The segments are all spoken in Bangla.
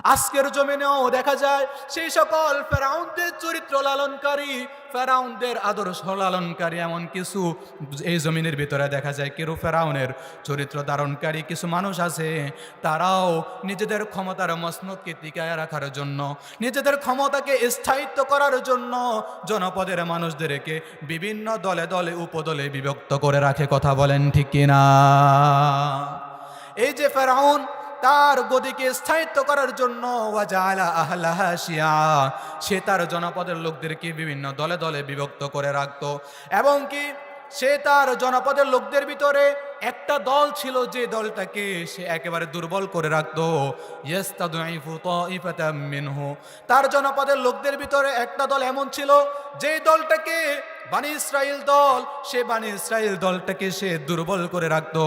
আজকের জমিনেও দেখা যায় সেই সকল ফেরাউনদের চরিত্র লালনকারী, ফেরাউনদের আদর্শ লালনকারী এমন কিছু এই জমিনের ভিতরে দেখা যায়। কেউ ফেরাউনের চরিত্র ধারণকারী কিছু মানুষ আছে, তারাও নিজেদের ক্ষমতার মসনদকে টিকায় রাখার জন্য, নিজেদের ক্ষমতাকে স্থায়িত্ব করার জন্য জনপদের মানুষদেরকে বিভিন্ন দলে দলে উপদলে বিভক্ত করে রাখে। কথা বলেন ঠিক কিনা? এই যে ফেরাউন তার গদিকে স্থায়িত্ব করার জন্য ওয়াজালা আহলাহা শিয়া, সে তার জনপদের লোকদেরকে বিভিন্ন দলে দলে বিভক্ত করে রাখতো। এবং কি সে তার জনপদের লোকদের ভিতরে একটা দল ছিল, যে দলটাকে সে একেবারে দুর্বল করে রাখতো। ইয়াস্তাদঈফু তাঈফাতাম মিনহু, তার জনপদের লোকদের ভিতরে একটা দল এমন ছিল যে দলটাকে বানি ইসরাইল দল, সে বানি ইসরাইল দলটাকে সে দুর্বল করে রাখতো।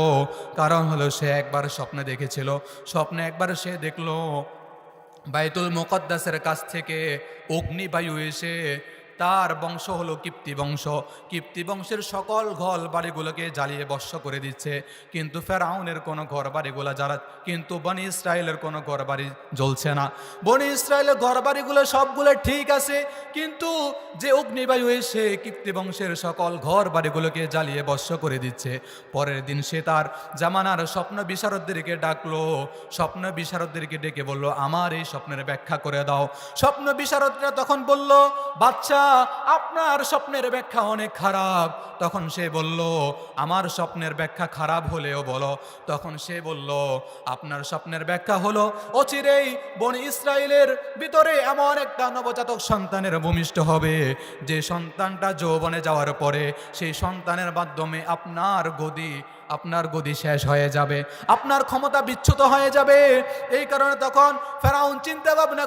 কারণ হলো সে একবার স্বপ্নে দেখেছিল, স্বপ্নে একবার সে দেখলো বাইতুল মুকদ্দাসের কাছ থেকে অগ্নিবায়ু এসে, তার বংশ হলো কিপ্তি বংশ, কিপ্তি বংশের সকল ঘর বাড়িগুলোকে জ্বালিয়ে ভস্ম করে দিচ্ছে। কিন্তু ফেরাউনের কোনো ঘর বাড়িগুলো কিন্তু বনি ইসরায়েলের কোনো ঘর বাড়ি জ্বলছে না। বনি ইসরায়েলের ঘর বাড়িগুলো সবগুলো ঠিক আছে, কিন্তু যে অগ্নিবায়ু এসে কিপ্তি বংশের সকল ঘর বাড়িগুলোকে জ্বালিয়ে ভস্ম করে দিচ্ছে। পরের দিন সে তার জামানার স্বপ্ন বিশারদদেরকে ডাকলো, স্বপ্ন বিশারদদেরকে ডেকে বলল, আমার এই স্বপ্নের ব্যাখ্যা করে দাও। স্বপ্ন বিশারদরা তখন বলল, বাচ্চা আপনার স্বপ্নের ব্যাখ্যা অনেক খারাপ। তখন সে বলল, আমার স্বপ্নের ব্যাখ্যা খারাপ হলেও বলো। তখন সে বলল, আপনার স্বপ্নের ব্যাখ্যা হলো অচিরেই বনি ইসরায়েলের ভিতরে এমন একটা নবজাতক সন্তানের ভূমিষ্ঠ হবে, যে সন্তানটা যৌবনে যাওয়ার পরে সেই সন্তানের মাধ্যমে আপনার গদি শেষ হয়ে যাবে, আপনার ক্ষমতা বিচ্যুত হয়ে যাবে। এই কারণে তখন ফেরাউন চিন্তা ভাবনা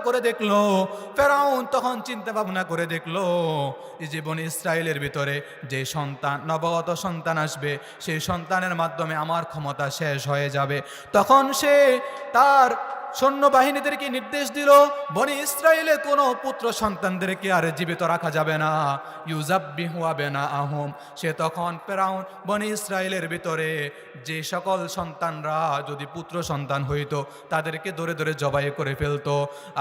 করে দেখলো এই যে বনি ইসরায়েলের ভিতরে যে সন্তান, নবগত সন্তান আসবে, সেই সন্তানের মাধ্যমে আমার ক্ষমতা শেষ হয়ে যাবে। তখন সে তার সৈন্যবাহিনীদেরকে নির্দেশ দিল, বনি ইসরায়েলের কোনো পুত্র সন্তানদেরকে আর জীবিত রাখা যাবে না, ইউযাব্বিহু আবনাআহুম। সে তখন ফেরাউন বনি ইসরায়েলের ভিতরে যে সকল সন্তানরা যদি পুত্র সন্তান হইতো তাদেরকে ধরে ধরে জবাই করে ফেলতো।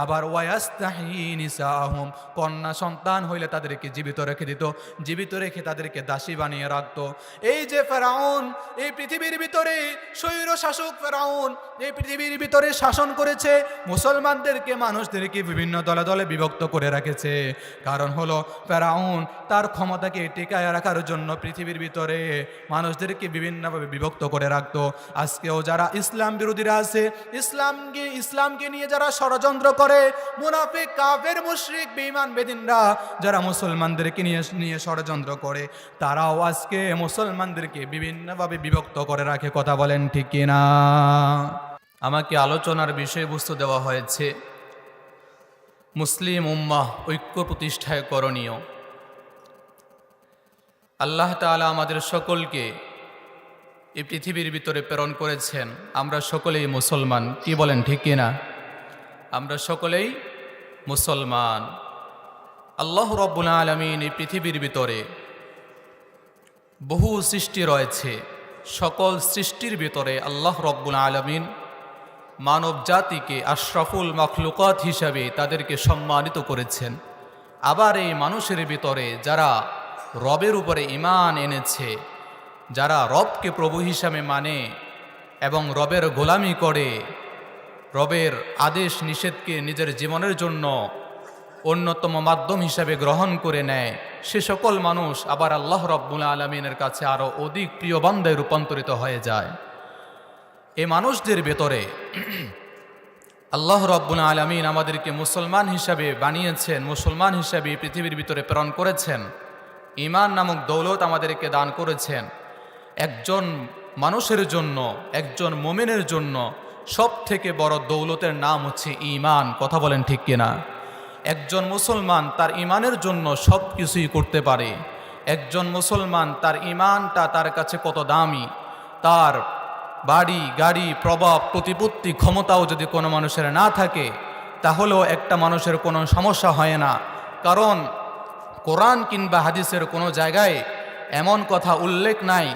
আবার ওয়ায়াস্তাহি নিসাআহুম, কন্যা সন্তান হইলে তাদেরকে জীবিত রেখে দিত, জীবিত রেখে তাদেরকে দাসী বানিয়ে রাখতো। এই যে ফেরাউন, এই পৃথিবীর ভিতরে স্বৈর শাসক ফেরাউন এই পৃথিবীর ভিতরে শাসন করেছে, মুসলমানদেরকে মানুষদেরকে বিভিন্ন দলে দলে বিভক্ত করে রেখেছে। কারণ হলো ফেরাউন তার ক্ষমতাকে টিকায় রাখার জন্য পৃথিবীর ভিতরে মানুষদেরকে বিভিন্নভাবে বিভক্ত করে রাখতো। আজকেও যারা ইসলাম বিরোধীরা আছে, ইসলামকে নিয়ে যারা ষড়যন্ত্র করে, মুনাফিক কাফের মুশরিক বেঈমান বেদিনরা যারা মুসলমানদেরকে নিয়ে ষড়যন্ত্র করে, তারাও আজকে মুসলমানদেরকে বিভিন্নভাবে বিভক্ত করে রাখে। কথা বলেন ঠিক কিনা? আমাকে আলোচনার বিষয়বস্তু দেওয়া হয়েছে মুসলিম উম্মাহ ঐক্য প্রতিষ্ঠায় করণীয়। আল্লাহ তাআলা আমাদের সকলকে এই পৃথিবীর ভিতরে প্রেরণ করেছেন, আমরা সকলেই মুসলমান। কি বলেন ঠিক কিনা? আমরা সকলেই মুসলমান। আল্লাহ রাব্বুল আলামিন এই পৃথিবীর ভিতরে বহু সৃষ্টি রয়েছে, সকল সৃষ্টির ভিতরে আল্লাহ রাব্বুল আলামিন মানব জাতিকে আশরাফুল মাখলুকাত হিসাবে তাদেরকে সম্মানিত করেছেন। আবার এই মানুষের ভিতরে যারা রবের উপরে ঈমান এনেছে, যারা রবকে প্রভু হিসাবে মানে এবং রবের গোলামি করে, রবের আদেশ নিষেধকে নিজের জীবনের জন্য অন্যতম মাধ্যম হিসাবে গ্রহণ করে নেয়, সে সকল মানুষ আবার আল্লাহ রাব্বুল আলামিনের কাছে আরও অধিক প্রিয় বান্দায় রূপান্তরিত হয়ে যায়। এই মানুষদের ভেতরে আল্লাহ রাব্বুল আলামিন আমাদেরকে মুসলমান হিসাবে বানিয়েছেন, মুসলমান হিসাবে পৃথিবীর ভিতরে প্রেরণ করেছেন। ঈমান নামক দৌলত আমাদেরকে দান করেছেন। একজন মানুষের জন্য, একজন মুমিনের জন্য সব থেকে বড় দৌলতের নাম হচ্ছে ঈমান। কথা বলেন ঠিক কিনা? একজন মুসলমান তার ঈমানের জন্য সব কিছুই করতে পারে। একজন মুসলমান তার ঈমানটা তার কাছে কত দামি, তার বাড়ি গাড়ি প্রভাব প্রতিপত্তি ক্ষমতাও যদি কোনো মানুষের না থাকে, তাহলেও একটা মানুষের কোনো সমস্যা হয় না। কারণ কোরআন কিংবা হাদিসের কোনো জায়গায় এমন কথা উল্লেখ নাই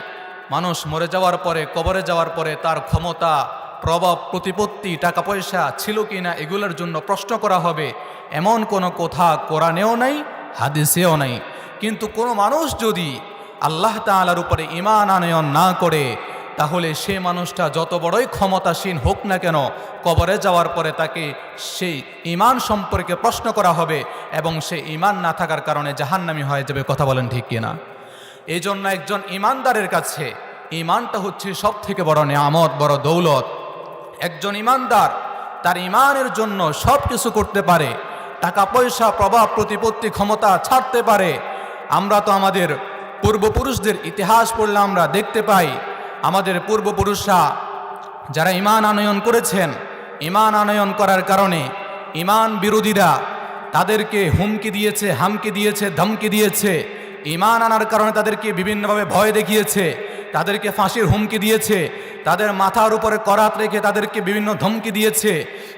মানুষ মরে যাওয়ার পরে, কবরে যাওয়ার পরে তার ক্ষমতা, প্রভাব প্রতিপত্তি টাকা পয়সা ছিল কিনা এগুলোর জন্য প্রশ্ন করা হবে, এমন কোনো কথা কোরআনেও নাই, হাদিসেও নাই। কিন্তু কোনো মানুষ যদি আল্লাহ তাআলার উপরে ঈমান আনয়ন না করে, তাহলে সে মানুষটা যত বড়ই ক্ষমতাসীন হোক না কেন, কবরে যাওয়ার পরে তাকে সেই ঈমান সম্পর্কে প্রশ্ন করা হবে এবং সে ঈমান না থাকার কারণে জাহান্নামী হয়ে যাবে। কথা বলেন ঠিক কিনা? এই জন্য একজন ঈমানদারের কাছে ঈমানটা হচ্ছে সব থেকে বড় নিয়ামত, বড় দৌলত। একজন ঈমানদার তার ঈমানের জন্য সব কিছু করতে পারে, টাকা পয়সা প্রভাব প্রতিপত্তি ক্ষমতা ছাড়তে পারে। আমরা তো আমাদের পূর্বপুরুষদের ইতিহাস পড়লে আমরা দেখতে পাই, আমাদের পূর্বপুরুষরা যারা ঈমান আনয়ন করেছেন, ঈমান আনয়ন করার কারণে ঈমান বিরোধীরা তাদেরকে হুমকি দিয়েছে, হামকি দিয়েছে, ধমকি দিয়েছে। ঈমান আনার কারণে তাদেরকে বিভিন্নভাবে ভয় দেখিয়েছে, তাদেরকে ফাঁসির হুমকি দিয়েছে, তাদের মাথার উপরে করাত রেখে তাদেরকে বিভিন্ন ধমকি দিয়েছে।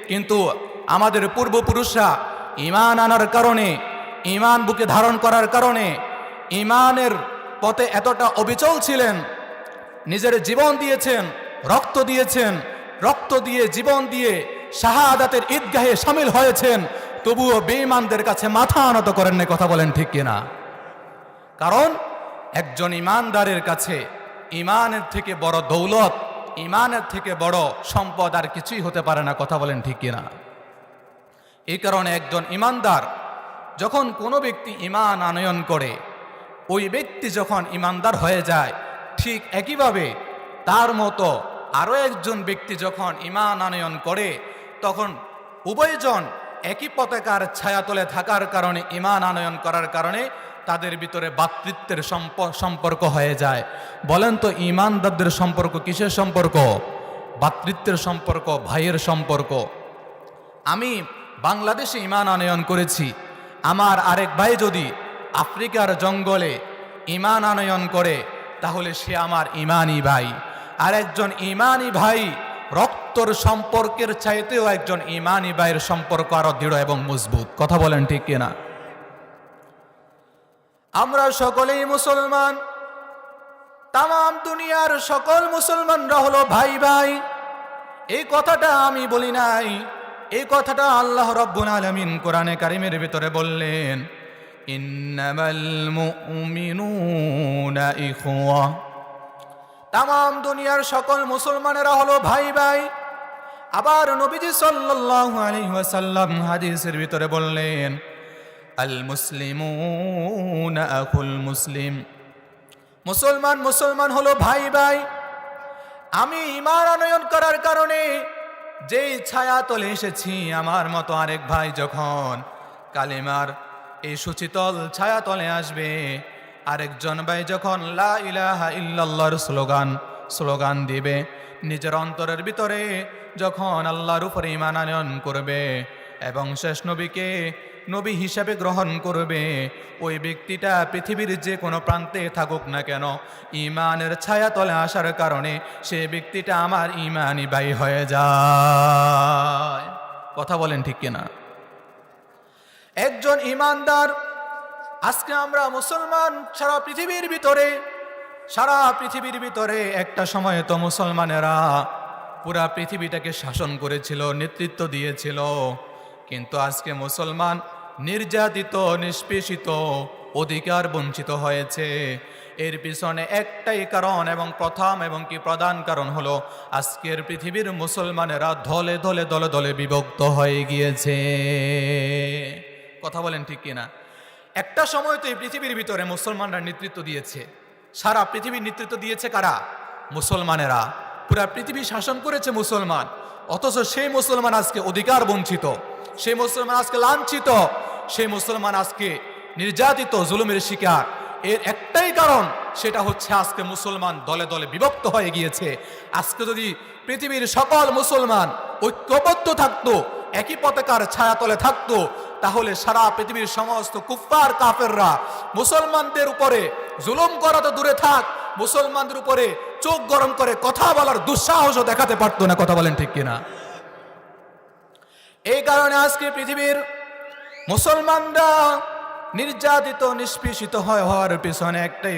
কিন্তু আমাদের পূর্বপুরুষরা ঈমান আনার কারণে, ঈমান বুকে ধারণ করার কারণে, ঈমানের পথে এতটা অবিচল ছিলেন, নিজের জীবন দিয়েছেন, রক্ত দিয়েছেন, রক্ত দিয়ে জীবন দিয়ে শাহাদাতের ঈদগাহে শামিল হয়েছেন, তবুও বেঈমানদের কাছে মাথা আনত করেন না। কথা বলেন ঠিক কিনা? কারণ একজন ঈমানদারের কাছে ঈমানের থেকে বড় দৌলত, ঈমানের থেকে বড় সম্পদ আর কিছুই হতে পারে না। কথা বলেন ঠিক কিনা? এই কারণে একজন ঈমানদার যখন কোনো ব্যক্তি ঈমান আনয়ন করে, ওই ব্যক্তি যখন ঈমানদার হয়ে যায়, ঠিক একইভাবে তার মতো আরও একজন ব্যক্তি যখন ঈমান আনয়ন করে, তখন উভয়জন একই পতাকার ছায়াতলে থাকার কারণে, ঈমান আনয়ন করার কারণে তাদের ভিতরে ভ্রাতৃত্বের সম্পর্ক হয়ে যায়। বলেন তো ঈমানদারদের সম্পর্ক কিসের সম্পর্ক? ভ্রাতৃত্বের সম্পর্ক, ভাইয়ের সম্পর্ক। আমি বাংলাদেশে ঈমান আনয়ন করেছি, আমার আরেক ভাই যদি আফ্রিকার জঙ্গলে ঈমান আনয়ন করে, তাহলে সে আমার ঈমানি ভাই। আর একজন ঈমানি ভাই রক্তর সম্পর্কের চাইতেও একজন ঈমানি ভাইয়ের সম্পর্ক আরো দৃঢ় এবং মজবুত। কথা বলেন ঠিক কিনা? আমরা সকলেই মুসলমান, তাম দুনিয়ার সকল মুসলমানরা হলো ভাই ভাই। এই কথাটা আমি বলি নাই, এই কথাটা আল্লাহ রাব্বুল আলামিন কোরআনে কারিমের ভিতরে বললেন, ইন্নামাল মুমিনুনা ইখওয়া। তাম দুনিয়ার সকল মুসলমানেরা হলো ভাই ভাই। আবার নবীজি সাল্লাল্লাহু আলাইহি ওয়াসাল্লাম হাদিসের ভিতরে বললেন, আল মুসলিমুনা আখুল মুসলিম। মুসলমান মুসলমান হলো ভাই ভাই। আমি ঈমান আনয়ন করার কারণে যেই ছায়া তলে এসেছি, আমার মতো আরেক ভাই যখন কালিমার এই সুচিতল ছায়া তলে আসবে, আরেকজন ভাই যখন লা ইলাহা ইল্লাল্লাহর স্লোগান দিবে, নিজের অন্তরের ভিতরে যখন আল্লাহর উপরে ঈমান আনয়ন করবে এবং শেষ নবীকে নবী হিসাবে গ্রহণ করবে, ওই ব্যক্তিটা পৃথিবীর যে কোনো প্রান্তে থাকুক না কেন, ঈমানের ছায়া তলে আসার কারণে সে ব্যক্তিটা আমার ঈমানি ভাই হয়ে যায়। কথা বলেন ঠিক কিনা? একজন ঈমানদার, আজকে আমরা মুসলমান সারা পৃথিবীর ভিতরে একটা সময়ে তো মুসলমানেরা পুরা পৃথিবীটাকে শাসন করেছিল, নেতৃত্ব দিয়েছিল। কিন্তু আজকে মুসলমান নির্যাতিত, নিষ্পেষিত, অধিকার বঞ্চিত হয়েছে। এর পিছনে একটাই কারণ এবং প্রথম এবং কি প্রধান কারণ হলো, আজকের পৃথিবীর মুসলমানেরা দলে দলে বিভক্ত হয়ে গিয়েছে। কথা বলেন ঠিক কিনা? একটা সময় তো এই পৃথিবীর ভিতরে মুসলমানরা নেতৃত্ব দিয়েছে, সারা পৃথিবীর নেতৃত্ব দিয়েছে কারা? মুসলমানেরা। পুরা পৃথিবী শাসন করেছে মুসলমান। অথচ সেই মুসলমান আজকে অধিকার বঞ্চিত, সেই মুসলমান আজকে লাঞ্ছিত, সেই মুসলমান আজকে নির্যাতিত, জুলুমের শিকার। এর একটাই কারণ, সেটা হচ্ছে আজকে মুসলমান দলে দলে বিভক্ত হয়ে গিয়েছে। আজকে যদি পৃথিবীর সকল মুসলমান ঐক্যবদ্ধ থাকতো, একই পতাকার ছায়াতলে থাকতো, তাহলে সারা পৃথিবীর সমস্ত কুফফার কাফেররা মুসলমানদের উপরে জুলুম করা তো দূরে থাক, মুসলমানদের উপরে চোখ গরম করে কথা বলার দুঃসাহসও দেখাতে পারতো না। কথা বলেন ঠিক কিনা? এই কারণে আজকে পৃথিবীর মুসলমানরা নির্যাতিত, নিষ্পেষিত হওয়ার পিছনে একটাই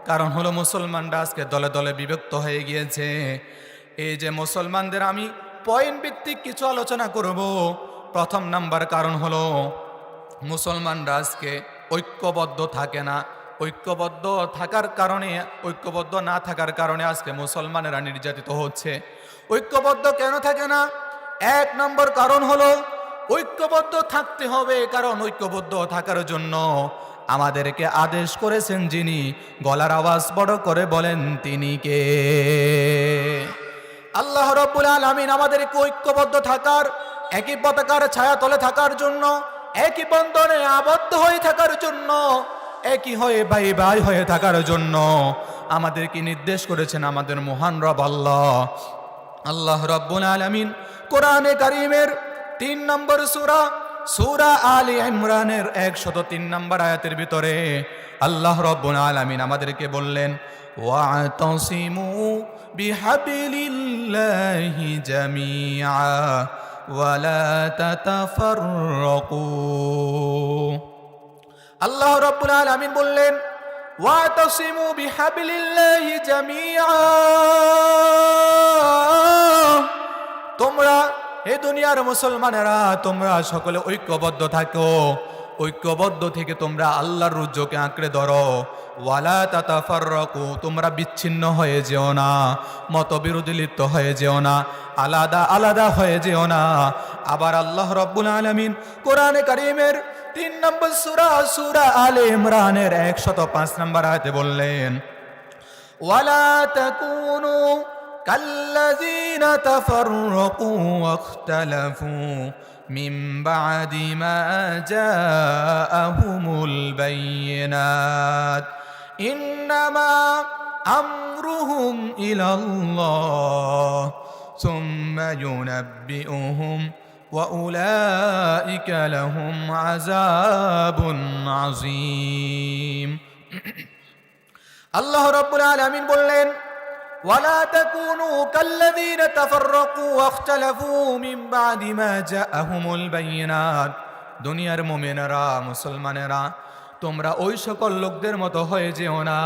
কারণ হলো মুসলমানরা আজকে দলে দলে বিভক্ত হয়ে গিয়েছে। এই যে মুসলমানদের আমি পয়েন্ট ভিত্তিক কিছু আলোচনা করব। প্রথম নাম্বার কারণ হলো মুসলমানরা আজকে ঐক্যবদ্ধ থাকে না। ঐক্যবদ্ধ থাকার কারণে, ঐক্যবদ্ধ না থাকার কারণে আজকে মুসলমানেরা নির্যাতিত হচ্ছে। ঐক্যবদ্ধ কেন থাকে না? এক নম্বর কারণ হলো ঐক্যবদ্ধ থাকতে হবে, কারণ ঐক্যবদ্ধ থাকার জন্য আমাদেরকে আদেশ করেছেন যিনি, গলার আওয়াজ বড় করে বলেন তিনি কে? আল্লাহ রাব্বুল আলামিন আমাদেরকে ঐক্যবদ্ধ থাকার, একই পতাকার ছায়াতলে থাকার জন্য, একই বন্ধনে আবদ্ধ হয়ে থাকার জন্য, একই হয়ে ভাই ভাই হয়ে থাকার জন্য আমাদেরকে নির্দেশ করেছেন আমাদের মহান রব আল্লাহ। আল্লাহ রাব্বুল আলামিন কোরআনে কারীমের 3 নম্বর সূরা, সূরা আলে ইমরানের 103 নম্বর আয়াতের ভিতরে আল্লাহ রাব্বুল আলামিন আমাদেরকে বললেন, ওয়াতাসিমু বিহাবলিল্লাহি জামিআ ওয়ালা তাতাফাররাকু। আল্লাহ রাব্বুল আলামিন বললেন, ওয়াতাসিমু বিহাবলিল্লাহি জামিআ, তোমরা হে দুনিয়ার মুসলমানেরা তোমরা সকলে ঐক্যবদ্ধ থাকো। ঐক্যবদ্ধ থেকে তোমরা আল্লাহর রুজুকে আঁকড়ে ধরো। ওয়ালা তাতাফাররাকু, তোমরা বিচ্ছিন্ন হয়ে যেও না, মতবিরোধী লিপ্ত হয়ে যেও না, আলাদা আলাদা হয়ে যেও না। আবার আল্লাহ রাব্বুল আলামিন কোরআনে কারীমের 3 নম্বর সূরা, সূরা আলে ইমরানের 105 নম্বর আয়াতে বললেন, ওয়ালা তাকুনু কাল্লাযীনা তাফাররাকু ওয়াখতালাফু মিন বা'দি মা জাআহুমুল বায়িনাত ইন্নামা আমরুহুম ইলাল্লাহ সুম্মা ইউনাব্বিউহুম ওয়া উলাইকা লাহুম আযাবুন আযীম। আল্লাহ রাব্বুল আলামিন বললেন, ওয়ালা তাকুনু কাল্লাযীনা তাফাররাকু ওয়াখতালাফু মিন বা'দি মা জাআহুমুল বায়িনাত। দুনিয়ার মুমিনেরা, মুসলমানেরা, তোমরা ওই সকল লোকদের মতো হয়ে যেও না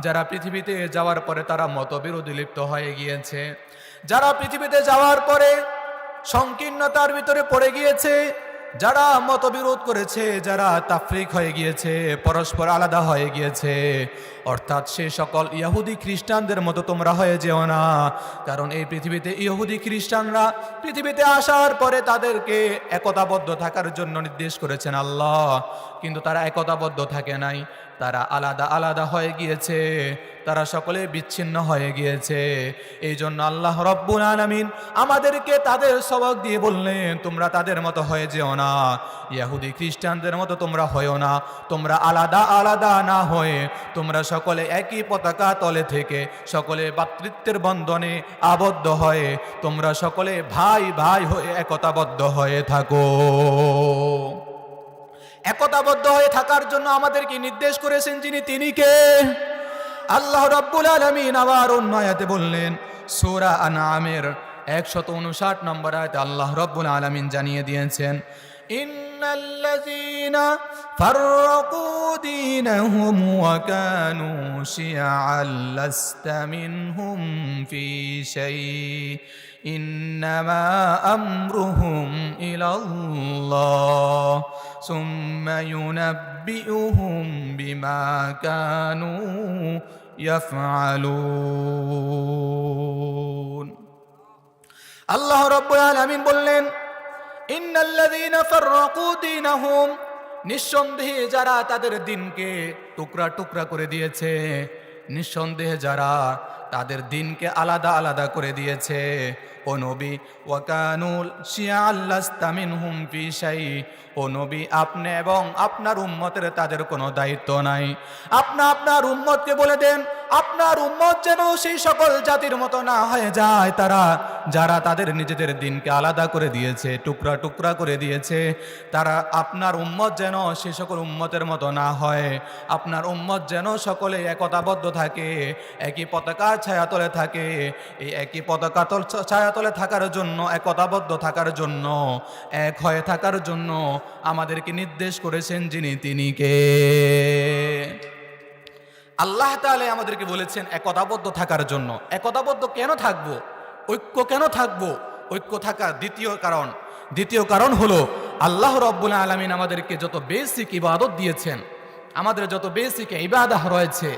যারা পৃথিবীতে যাওয়ার পরে তারা মতবিরোধী লিপ্ত হয়ে গিয়েছে, যারা পৃথিবীতে যাওয়ার পরে সংকীর্ণতার ভিতরে পড়ে গিয়েছে, যারা মতবিরোধ করেছে, যারা তাফরিক হয়ে গিয়েছে, পরস্পর আলাদা হয়ে গিয়েছে। অর্থাৎ সে সকল ইহুদি খ্রিস্টানদের মতো তোমরা হয়ে যেও না, কারণ এই পৃথিবীতে ইহুদি খ্রিস্টানরা পৃথিবীতে আসার পরে তাদেরকে একতাবদ্ধ থাকার জন্য নির্দেশ করেছেন আল্লাহ, কিন্তু তারা একতাবদ্ধ থাকে নাই, তারা আলাদা আলাদা হয়ে গিয়েছে, তারা সকলে বিচ্ছিন্ন হয়ে গিয়েছে। এই জন্য আল্লাহ রাব্বুল আলামিন আমাদেরকে তাদের সবক দিয়ে বললেন, তোমরা তাদের মতো হয়ে যেও না, ইহুদি খ্রিস্টানদের মতো তোমরা হয়েও না। তোমরা আলাদা আলাদা না হয়ে তোমরা সকলে একই পতাকা তলে থেকে সকলে ভ্রাতৃত্বের বন্ধনে আবদ্ধ হয়ে তোমরা সকলে ভাই ভাই হয়ে একতাবদ্ধ হয়ে থাকো। একতাবদ্ধ হয়ে থাকার জন্য আমাদেরকে নির্দেশ করেছেন যিনি, তিনি কে? আল্লাহ রাব্বুল আলামিন আবার অন্য আয়াতে বললেন, সূরা আনআমের 159 নম্বর আয়াতে আল্লাহ রাব্বুল আলামিন জানিয়ে দিয়েছেন, ইন্নাল্লাযীনা ফাররাকু দীনাহুম ওয়া কানু শিয়াআন লাস্তা মিনহুম ফি শাই ইন্নামা আমরুহুম ইলাল্লাহ সুম্মা ইউনাব্বিউহুম বিমা কানু ইয়াফআলুন। আল্লাহ রাব্বুল আলামিন বললেন, ইন্নাল্লাযীনা ফাররাকু দীনাহুম, নিঃসন্দেহে যারা তাদের দিনকে টুকরা টুকরা করে দিয়েছে, নিঃসন্দেহে যারা তাদের দিনকে আলাদা আলাদা করে দিয়েছে, ও নবী, ওয়া কানু শিয়াআন লাস্তা মিনহুম ফি শাই, ও নবী আপনি এবং আপনার উম্মতের তাদের কোনো দায়িত্ব নাই। আপনার উম্মতকে বলে দেন, আপনার উম্মত যেন সেই সকল জাতির মতো না হয়ে যায় যারা তাদের নিজেদের দিনকে আলাদা করে দিয়েছে, টুকরা টুকরা করে দিয়েছে। তারা আপনার উম্মত যেন সেই সকল উম্মতের মতো না হয়। আপনার উম্মত যেন সকলে একতাবদ্ধ থাকে, একই পতাকার ছায়াতলে থাকে। এই একই পতাকা ছায়াতলে থাকার জন্য, একতাবদ্ধ থাকার জন্য, এক হয়ে থাকার জন্য আমাদেরকে নির্দেশ করেছেন যিনি, তিনি কে? আল্লাহ তাআলা আমাদেরকে বলেছেন একতাবদ্ধ থাকার জন্য। একতাবদ্ধ কেন থাকবো? ঐক্য কেন থাকবো? ঐক্য থাকার দ্বিতীয় কারণ হলো আল্লাহ রাব্বুল আলামিন আমাদেরকে যত বেসিক ইবাদত দিয়েছেন, আমাদের যত বেসিক ইবাদত রয়েছে,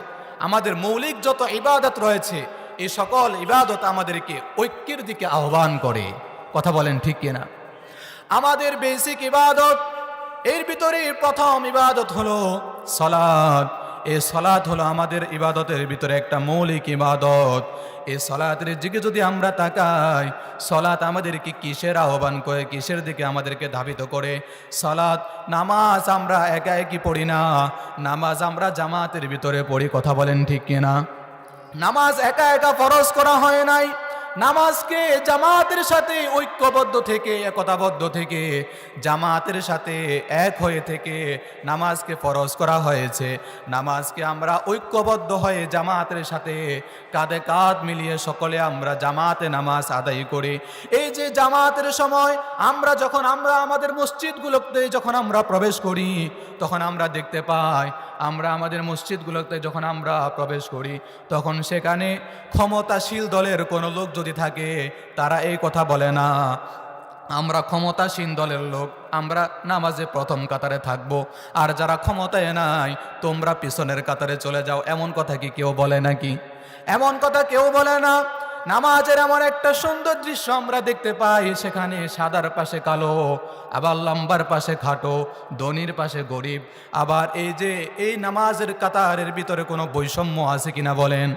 আমাদের মৌলিক যত ইবাদত রয়েছে, এই সকল ইবাদত আমাদেরকে ঐক্যের দিকে আহ্বান করে। কথা বলেন ঠিক কিনা? আমাদের বেসিক ইবাদত, এর ভিতরে প্রথম ইবাদত হলো সালাত। এই সালাত হলো আমাদের ইবাদতের ভিতরে একটা মৌলিক ইবাদত। এই সালাতের দিকে যদি আমরা তাকাই, সালাত আমাদেরকে কিসের আহ্বান করে, কিসের দিকে আমাদেরকে ধাবিত করে? সালাত, নামাজ আমরা একা একই পড়ি না, নামাজ আমরা জামাতের ভিতরে পড়ি। কথা বলেন ঠিক কিনা? নামাজ একা একা ফরজ করা হয় নাই, নামাজকে জামাতের সাথে ঐক্যবদ্ধ থেকে, একতাবদ্ধ থেকে, জামাতের সাথে এক হয়ে থেকে নামাজকে ফরজ করা হয়েছে। নামাজকে আমরা ঐক্যবদ্ধ হয়ে জামাতের সাথে কাঁধে কাঁধ মিলিয়ে সকলে আমরা জামাতে নামাজ আদায় করি। এই যে জামাতের সময় আমরা আমাদের মসজিদগুলোতে যখন আমরা প্রবেশ করি, তখন আমরা দেখতে পাই, আমরা আমাদের মসজিদগুলোতে যখন আমরা প্রবেশ করি, তখন সেখানে ক্ষমতাশীল দলের কোনো লোক যদি থাকে, তারা এই কথা বলে না, আমরা ক্ষমতাসীন দলের লোক, আমরা নামাজে প্রথম কাতারে থাকব, আর যারা ক্ষমতায় নাই তোমরা পিছনের কাতারে চলে যাও। এমন কথা কি কেউ বলে নাকি? এমন কথা কেউ বলে না। নামাজের এমন একটা সুন্দর দৃশ্য আমরা দেখতে পাই, সেখানে সাদার পাশে কালো, আবার লম্বার পাশে খাটো, ধনীর পাশে গরিব। আবার এই নামাজের কাতারের ভিতরে কোনো বৈষম্য আছে কিনা বলেন?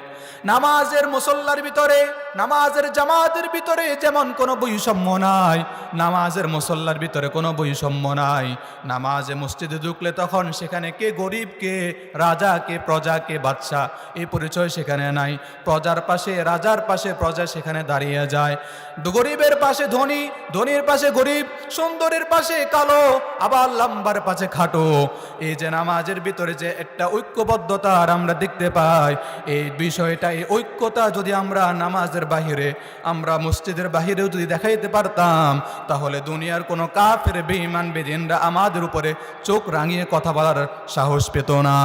নামাজের মুসল্লার ভিতরে, নামাজের জামাতের ভিতরে যেমন কোনো বৈষম্য নাই, নামাজের মুসল্লার ভিতরে কোনো বৈষম্য নাই। নামাজে মসজিদে ঢুকলে তখন সেখানে কে গরিব, কে রাজা, কে প্রজা, কে বাদশা, এই পরিচয় সেখানে নাই। প্রজার পাশে, রাজার পাশে প্রজা সেখানে দাঁড়িয়ে যায়। গরিবের পাশে ধনী, ধনীর পাশে গরিব, সুন্দরের পাশে কালো, আবার লম্বার পাশে খাটো। এই যে নামাজের ভিতরে যে একটা ঐক্যবদ্ধতা আমরা দেখতে পাই, এই বিষয়টা, এই ঐক্যতা যদি আমরা নামাজের বাহিরে, আমরা মসজিদের বাহিরেও যদি দেখাইতে পারতাম, তাহলে দুনিয়ার কোনো কাফের, বেঈমান, বেদিনরা আমাদের উপরে চোখ রাঙিয়ে কথা বলার সাহস পেত না।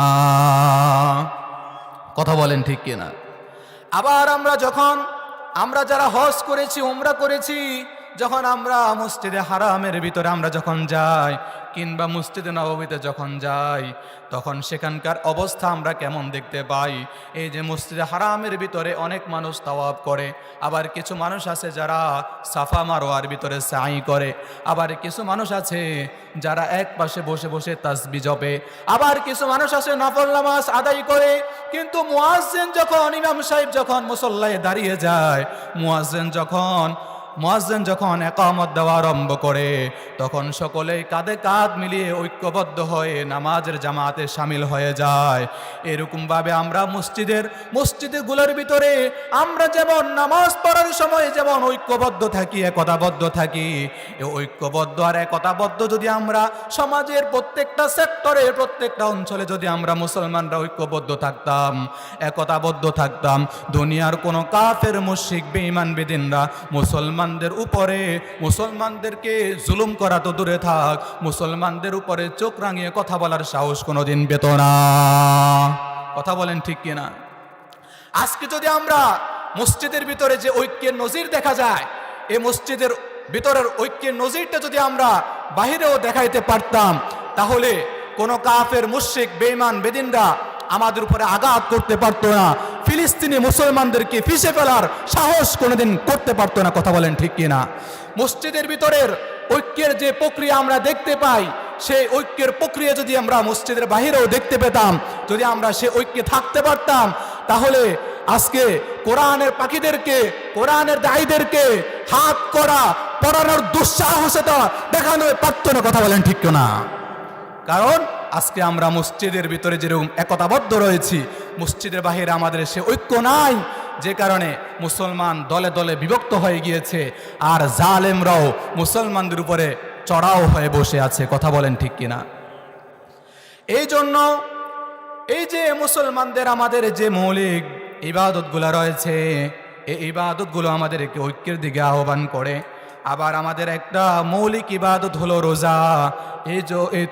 কথা বলেন ঠিক কিনা? আবার আমরা যারা হজ করেছি, উমরা করেছি, যখন আমরা মসজিদে হারামের ভিতরে আমরা যখন যাই, কিংবা মসজিদে নববীতে যখন যাই, তখন সেখানকার অবস্থা আমরা কেমন দেখতে পাই। এই যে মসজিদে হারামের ভিতরে অনেক মানুষ তাওয়াব করে, আবার কিছু মানুষ আছে যারা সাফা মারোয়ার ভিতরে সাই করে, আবার কিছু মানুষ আছে যারা এক পাশে বসে বসে তাসবিহ জপে, আবার কিছু মানুষ আছে নফল নামাজ আদায় করে। কিন্তু মুয়াজ্জিন যখন, ইমাম সাহেব যখন মুসল্লায় দাঁড়িয়ে যায়, মুয়াজ্জিন যখন ইকামত দেওয়া আরম্ভ করে, তখন সকলেই কাঁধে কাঁধ মিলিয়ে ঐক্যবদ্ধ হয়ে নামাজের জামাতে শামিল হয়ে যায়। এরকমভাবে আমরা মসজিদগুলোর ভিতরে আমরা যেমন নামাজ পড়ার সময় যেমন ঐক্যবদ্ধ থাকি, একতাবদ্ধ থাকি, এই ঐক্যবদ্ধ আর একতাবদ্ধ যদি আমরা সমাজের প্রত্যেকটা সেক্টরে, প্রত্যেকটা অঞ্চলে যদি আমরা মুসলমানরা ঐক্যবদ্ধ থাকতাম, একতাবদ্ধ থাকতাম, দুনিয়ার কোনো কাফের, মুশরিক, বেঈমান, বেদিনরা মুসলমানদের উপরে, মুসলমানদেরকে জুলুম করা তো দূরে থাক, মুসলমানদের উপরে চোখ রাঙিয়ে কথা বলার সাহস কোনোদিন পেত না। কথা বলেন ঠিক কিনা? আজকে যদি আমরা মসজিদের ভিতরে যে ঐক্যের নজির দেখা যায়, এই মসজিদের ভিতরের ঐক্যের নজিরটা যদি আমরা বাহিরেও দেখাইতে পারতাম, তাহলে কোনো কাফের, মুশরিক, বেঈমান, বেদিনরা আমাদের উপরে আঘাত করতে পারতো না, ফিলিস্তিনি মুসলমানদেরকে পিষে ফেলার সাহস কোনোদিন করতে পারতো না। কথা বলেন ঠিক কিনা? মসজিদের ভিতরের ঐক্যের যে প্রক্রিয়া আমরা দেখতে পাই, সেই ঐক্যের প্রক্রিয়া যদি আমরা মসজিদের বাহিরেও দেখতে পেতাম, যদি আমরা সে ঐক্যে থাকতে পারতাম, তাহলে আজকে কোরআনের পাখিদেরকে, কোরআনের দায়ীদেরকে হাত করা পড়ানোর দুঃসাহসতা দেখানো পারতো না। কথা বলেন ঠিক না? কারণ আজকে আমরা মসজিদের ভিতরে যেরকম একতাবদ্ধ রয়েছি, মসজিদের বাহিরে আমাদের সে ঐক্য নাই, যে কারণে মুসলমান দলে দলে বিভক্ত হয়ে গিয়েছে, আর জালেমরাও মুসলমানদের উপরে চড়াও হয়ে বসে আছে। কথা বলেন ঠিক কিনা? এই জন্য এই যে মুসলমানদের আমাদের যে মৌলিক ইবাদতগুলো রয়েছে, এই ইবাদতগুলো আমাদেরকে ঐক্যের দিকে আহ্বান করে। আবার আমাদের একটা মৌলিক ইবাদত হলো রোজা। এই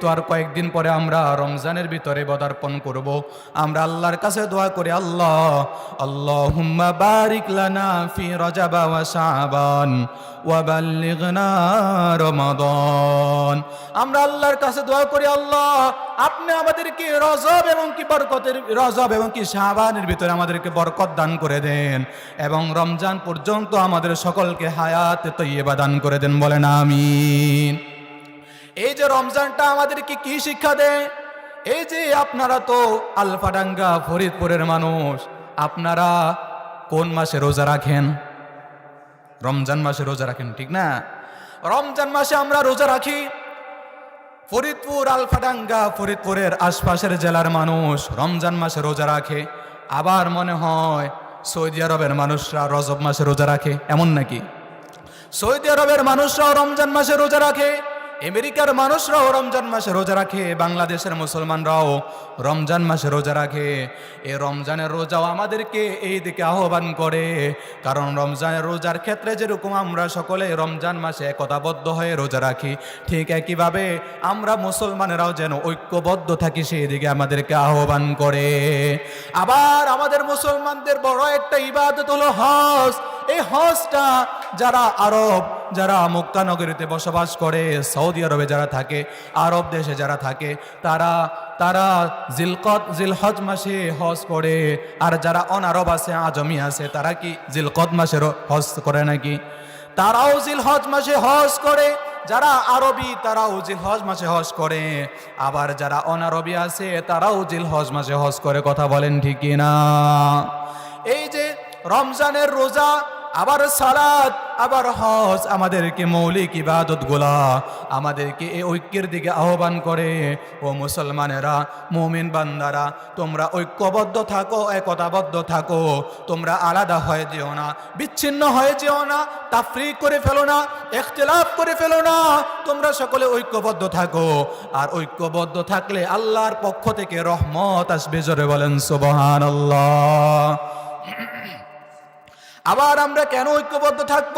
তো আর কয়েকদিন পরে আমরা রমজানের ভিতরে পদার্পণ করব। আমরা আল্লাহর কাছে দোয়া করি, আল্লাহুম্মা বারিক লানা ফি রজব ওয়া শাবান ওয়া বাল্লিগনা রমাদান। আমরা আল্লাহর কাছে দোয়া করি, আল্লাহ আপনি আমাদেরকে রজব এবং কি শাবানের ভিতরে আমাদেরকে বরকত দান করে দেন এবং রমজান পর্যন্ত আমাদের সকলকে হায়াত তৈয়বা দান করে দেন, বলেন আমিন। এই যে রমজানটা আমাদেরকে কি শিক্ষা দেয়? এই যে আপনারা তো আলফাডাঙ্গা ফরিদপুরের মানুষ, আপনারা কোন মাসে রোজা রাখেন? রমজান মাসে রোজা রাখেন, ঠিক না? রমজান মাসে আমরা রোজা রাখি। ফরিদপুর, আলফাডাঙ্গা, ফরিদপুরের আশপাশের জেলার মানুষ রমজান মাসে রোজা রাখে। আবার মনে হয় সৌদি আরবের মানুষরা রজব মাসে রোজা রাখে, এমন নাকি? সৌদি আরবের মানুষরাও রমজান মাসে রোজা রাখে, আমেরিকার মানুষরাও রমজান মাসে রোজা রাখে, বাংলাদেশের মুসলমানরাও রমজান মাসে রোজা রাখে। এই রমজানের রোজাও আমাদেরকে এই দিকে আহ্বান করে, কারণ রমজানের রোজার ক্ষেত্রে যেরকম আমরা সকলে রমজান মাসে একতাবদ্ধ হয়ে রোজা রাখি, ঠিক একইভাবে আমরা মুসলমানেরাও যেন ঐক্যবদ্ধ থাকি সেই দিকে আমাদেরকে আহ্বান করে। আবার আমাদের মুসলমানদের বড় একটা ইবাদত হলো হজ। এই হজটা যারা মক্কা নগরীতে বসবাস করে, সৌদি আরবে যারা থাকে, আরব দেশে যারা থাকে, তারা জিলহজ মাসে হজ করে। আর যারা অনারব আছে, আজমি আছে, তারা কি জিলকদ মাসে হজ করে নাকি? তারাও জিলহজ মাসে হজ করে। যারা আরবি তারাও জিলহজ মাসে হজ করে, আবার যারা অনারবি আছে তারাও জিলহজ মাসে হজ করে। কথা বলেন ঠিক কিনা? এই যে রমজানের রোজা, আবার সালাত, আবার হজ, আমাদেরকে মৌলিক ইবাদতগুলা আমাদেরকে এই ঐক্যের দিকে আহ্বান করে। ও মুসলমানেরা, মুমিন বান্দারা, তোমরা ঐক্যবদ্ধ থাকো, একতাবদ্ধ থাকো। তোমরা আলাদা হয়ে যেও না, বিচ্ছিন্ন হয়ে যেও না, তাফরিক করে ফেলো না, ইখতিলাফ করে ফেলো না। তোমরা সকলে ঐক্যবদ্ধ থাকো। আর ঐক্যবদ্ধ থাকলে আল্লাহর পক্ষ থেকে রহমত আসবে। জোরে বলেন সুবহানাল্লাহ। আবার আমরা কেন ঐক্যবদ্ধ থাকব?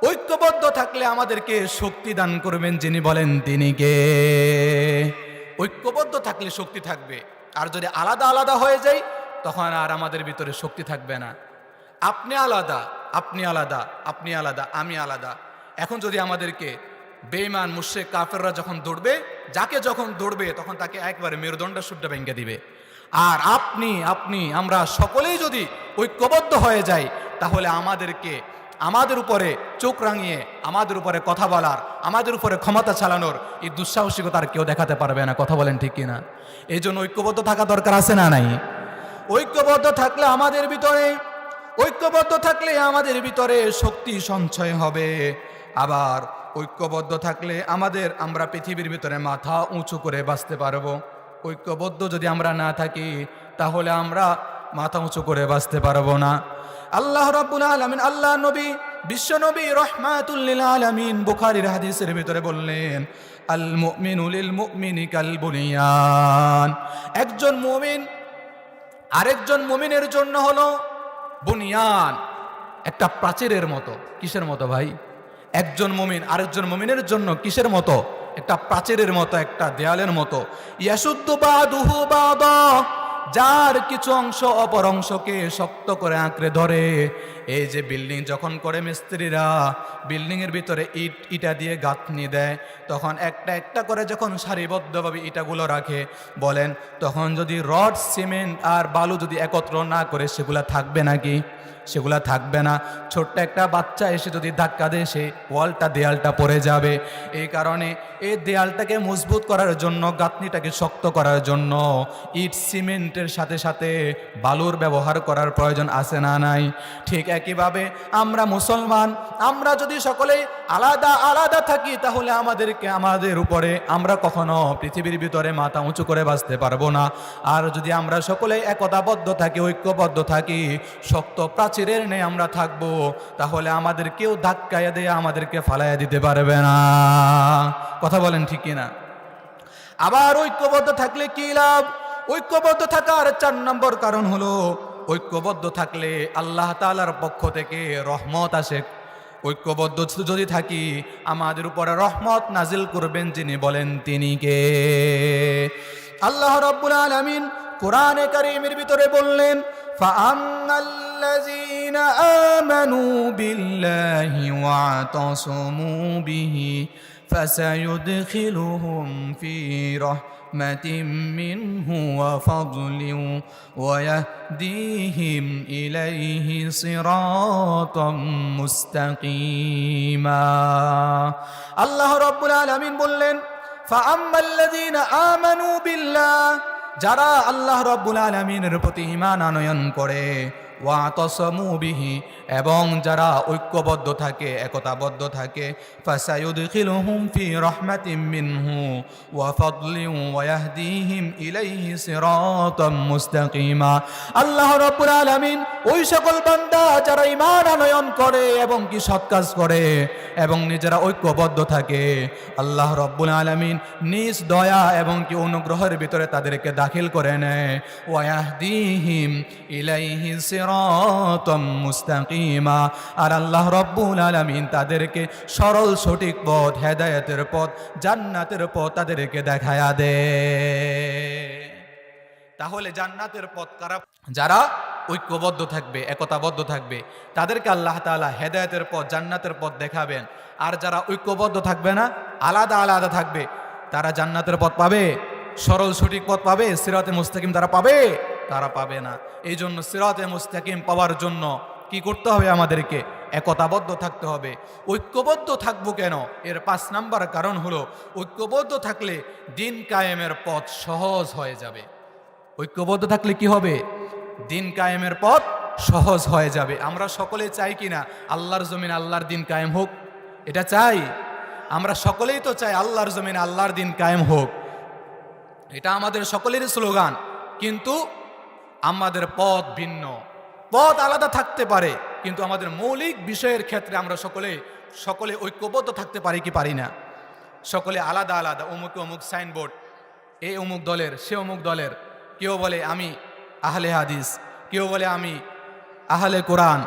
ঐক্যবদ্ধ থাকলে আমাদেরকে শক্তি দান করবেন যিনি, বলেন তিনি কে? ঐক্যবদ্ধ থাকলে শক্তি থাকবে। আর যদি আলাদা আলাদা হয়ে যাই, তখন আর আমাদের ভিতরে শক্তি থাকবে না। আপনি আলাদা, আপনি আলাদা, আপনি আলাদা, আমি আলাদা। এখন যদি আমাদেরকে বেঈমান মুশরিক কাফেররা যখন দৌড়বে, যাকে যখন দৌড়বে তখন তাকে একবারে মেরুদণ্ড শুদ্ধ ভেঙে দিবে। আর আমরা সকলেই যদি ঐক্যবদ্ধ হয়ে যাই, তাহলে আমাদের উপরে চোখ রাঙিয়ে, আমাদের উপরে কথা বলার, আমাদের উপরে ক্ষমতা চালানোর এই দুঃসাহসিকতা আর কেউ দেখাতে পারবে না। কথা বলেন ঠিক কিনা? এই জন্য ঐক্যবদ্ধ থাকা দরকার আছে না নাই? ঐক্যবদ্ধ থাকলে আমাদের ভিতরে শক্তি সঞ্চয় হবে। আবার ঐক্যবদ্ধ থাকলে আমরা পৃথিবীর ভিতরে মাথা উঁচু করে বাঁচতে পারবো। ঐক্যবদ্ধ যদি আমরা না থাকি, তাহলে আমরা মাথা উঁচু করে বাঁচতে পারবো না। আল্লাহ রাব্বুল আলামিন, আল্লাহ নবী, বিশ্ব নবী রাহমাতুল লিল আলামিন বুখারীর হাদিসের ভিতরে বললেন, আল মুমিনু লিল মুমিনি কাল বুনিয়ান। একজন মুমিন আরেকজন মুমিনের জন্য হলো বুনিয়ান, একটা প্রাচীরের মতো। কিসের মতো ভাই? একজন মুমিন আরেকজন মুমিনের জন্য কিসের মতো? একটা প্রাচীরের মতো, একটা দেয়ালের মতো। ইয়াসুদ্দু বাদুহু বাদা, যার কিছু অংশ অপর অংশকে শক্ত করে আঁকড়ে ধরে। এই যে বিল্ডিং যখন করে মিস্ত্রিরা, বিল্ডিং এর ভিতরে ইটা দিয়ে গাঁথনি দেয়, তখন একটা একটা করে যখন সারিবদ্ধভাবে ইটাগুলো রাখে, বলেন তখন যদি রড, সিমেন্ট আর বালু যদি একত্র না করে, সেগুলা থাকবে নাকি? সেগুলা থাকবে না। ছোট্ট একটা বাচ্চা এসে যদি ধাক্কা দেয়, সে দেয়ালটা পড়ে যাবে। এই কারণে এই দেয়ালটাকে মজবুত করার জন্য, গাঁথনিটাকে শক্ত করার জন্য ইট সিমেন্টের সাথে সাথে বালুর ব্যবহার করার প্রয়োজন আছে না নাই? ঠিক একইভাবে আমরা মুসলমান, আমরা যদি সকলে আলাদা আলাদা থাকি, তাহলে আমাদের উপরে আমরা কখনো পৃথিবীর ভিতরে মাথা উঁচু করে বাঁচতে পারবো না। আর যদি আমরা সকলে একতাবদ্ধ থাকি, ঐক্যবদ্ধ থাকি, শক্ত প্রাচীরের নেই আমরা থাকবো, তাহলে আমাদের কেউ ধাক্কায় দিয়ে আমাদেরকে ফালাইয়া দিতে পারবে না। কথা বলেন ঠিক কিনা? আবার ঐক্যবদ্ধ থাকলে কি লাভ? ঐক্যবদ্ধ থাকার 4 নম্বর কারণ হলো, ঐক্যবদ্ধ থাকলে আল্লাহ তাআলার পক্ষ থেকে রহমত আসে। ঐক্যবদ্ধ যদি থাকি আমাদের উপরে রহমত নাজিল করবেন যিনি, বলেন তিনি কে? আল্লাহ রাব্বুল আলামিন কোরআনে কারীমের ভিতরে বললেন, ফাআম্মাল্লাযীনা আমানু বিল্লাহি ওয়াতাসামু বিহি ফাসায়ুদখিলুহুম ফি রাহমাতিম মিনহু ওয়া ফাদলিন ওয়া ইয়াহদিহিম ইলাইহি সিরাতাম মুস্তাকিমা। আল্লাহ রাব্বুল আলামিন বললেন, ফাআম্মাল্লাযীনা আমানু বিল্লাহ, যারা আল্লাহ রাব্বুল আলামিনের প্রতি ঈমান আনয়ন করে, ওয়াতাসামু বিহি, এবং যারা ঐক্যবদ্ধ থাকে, একতাবদ্ধ থাকে, ফাসায়ুদখিলুহুম ফি রাহমাতিম মিনহু ওয়া ফাদলিন ওয়া ইয়াহদিহিম ইলাইহি সিরাতাম মুস্তাকিমা। আল্লাহ রাব্বুল আলামিন ওই সকল বান্দা যারা ঈমান আনয়ন করে এবং কি সৎ কাজ করে এবং নিজেরা ঐক্যবদ্ধ থাকে, আল্লাহ রাব্বুল আলামিন নিজ দয়া এবং কি অনুগ্রহের ভিতরে তাদেরকে দাখিল করে নেয়। ওয়া ইয়াহদিহিম ইলাইহি সিরাতাম মুস্তাকিমা, আর আল্লাহ রাব্বুল আলামিন তাদেরকে সরল সঠিক পথ, হেদায়েতের পথ, জান্নাতের পথ তাদেরকে দেখায়া দেয়। তাহলে জান্নাতের পথ কারা? যারা ঐক্যবদ্ধ থাকবে, একতাবদ্ধ থাকবে, তাদেরকে আল্লাহ তাআলা হেদায়েতের পথ, জান্নাতের পথ দেখাবেন। আর যারা ঐক্যবদ্ধ থাকবে না, আলাদা আলাদা থাকবে, তারা জান্নাতের পথ পাবে? সরল সঠিক পথ পাবে? সিরাতে মুস্তাকিম তারা পাবে? তারা পাবে না। এই জন্য সিরাতে মুস্তাকিম পাওয়ার জন্য কি করতে হবে? আমাদেরকে একতাবদ্ধ থাকতে হবে। ঐক্যবদ্ধ থাকবো কেন? এর 5 নাম্বার কারণ হলো, ঐক্যবদ্ধ থাকলে দিন কায়েমের পথ সহজ হয়ে যাবে। ঐক্যবদ্ধ থাকলে কি হবে? দিন কায়েমের পথ সহজ হয়ে যাবে। আমরা সকলে চাই কিনা আল্লাহর জমিনে আল্লাহর দিন কায়েম হোক? এটা চাই। আমরা সকলেই তো চাই আল্লাহর জমিনে আল্লাহর দিন কায়েম হোক, এটা আমাদের সকলেরই স্লোগান। কিন্তু আমাদের পথ ভিন্ন, পথ আলাদা থাকতে পারে, কিন্তু আমাদের মৌলিক বিষয়ের ক্ষেত্রে আমরা সকলে ঐক্যবদ্ধ থাকতে পারি কি পারি না? সকলে আলাদা আলাদা, অমুকে অমুক সাইনবোর্ড, এ অমুক দলের, সে অমুক দলের। কেউ বলে আমি আহলে হাদিস, কেউ বলে আমি আহলে কোরআন,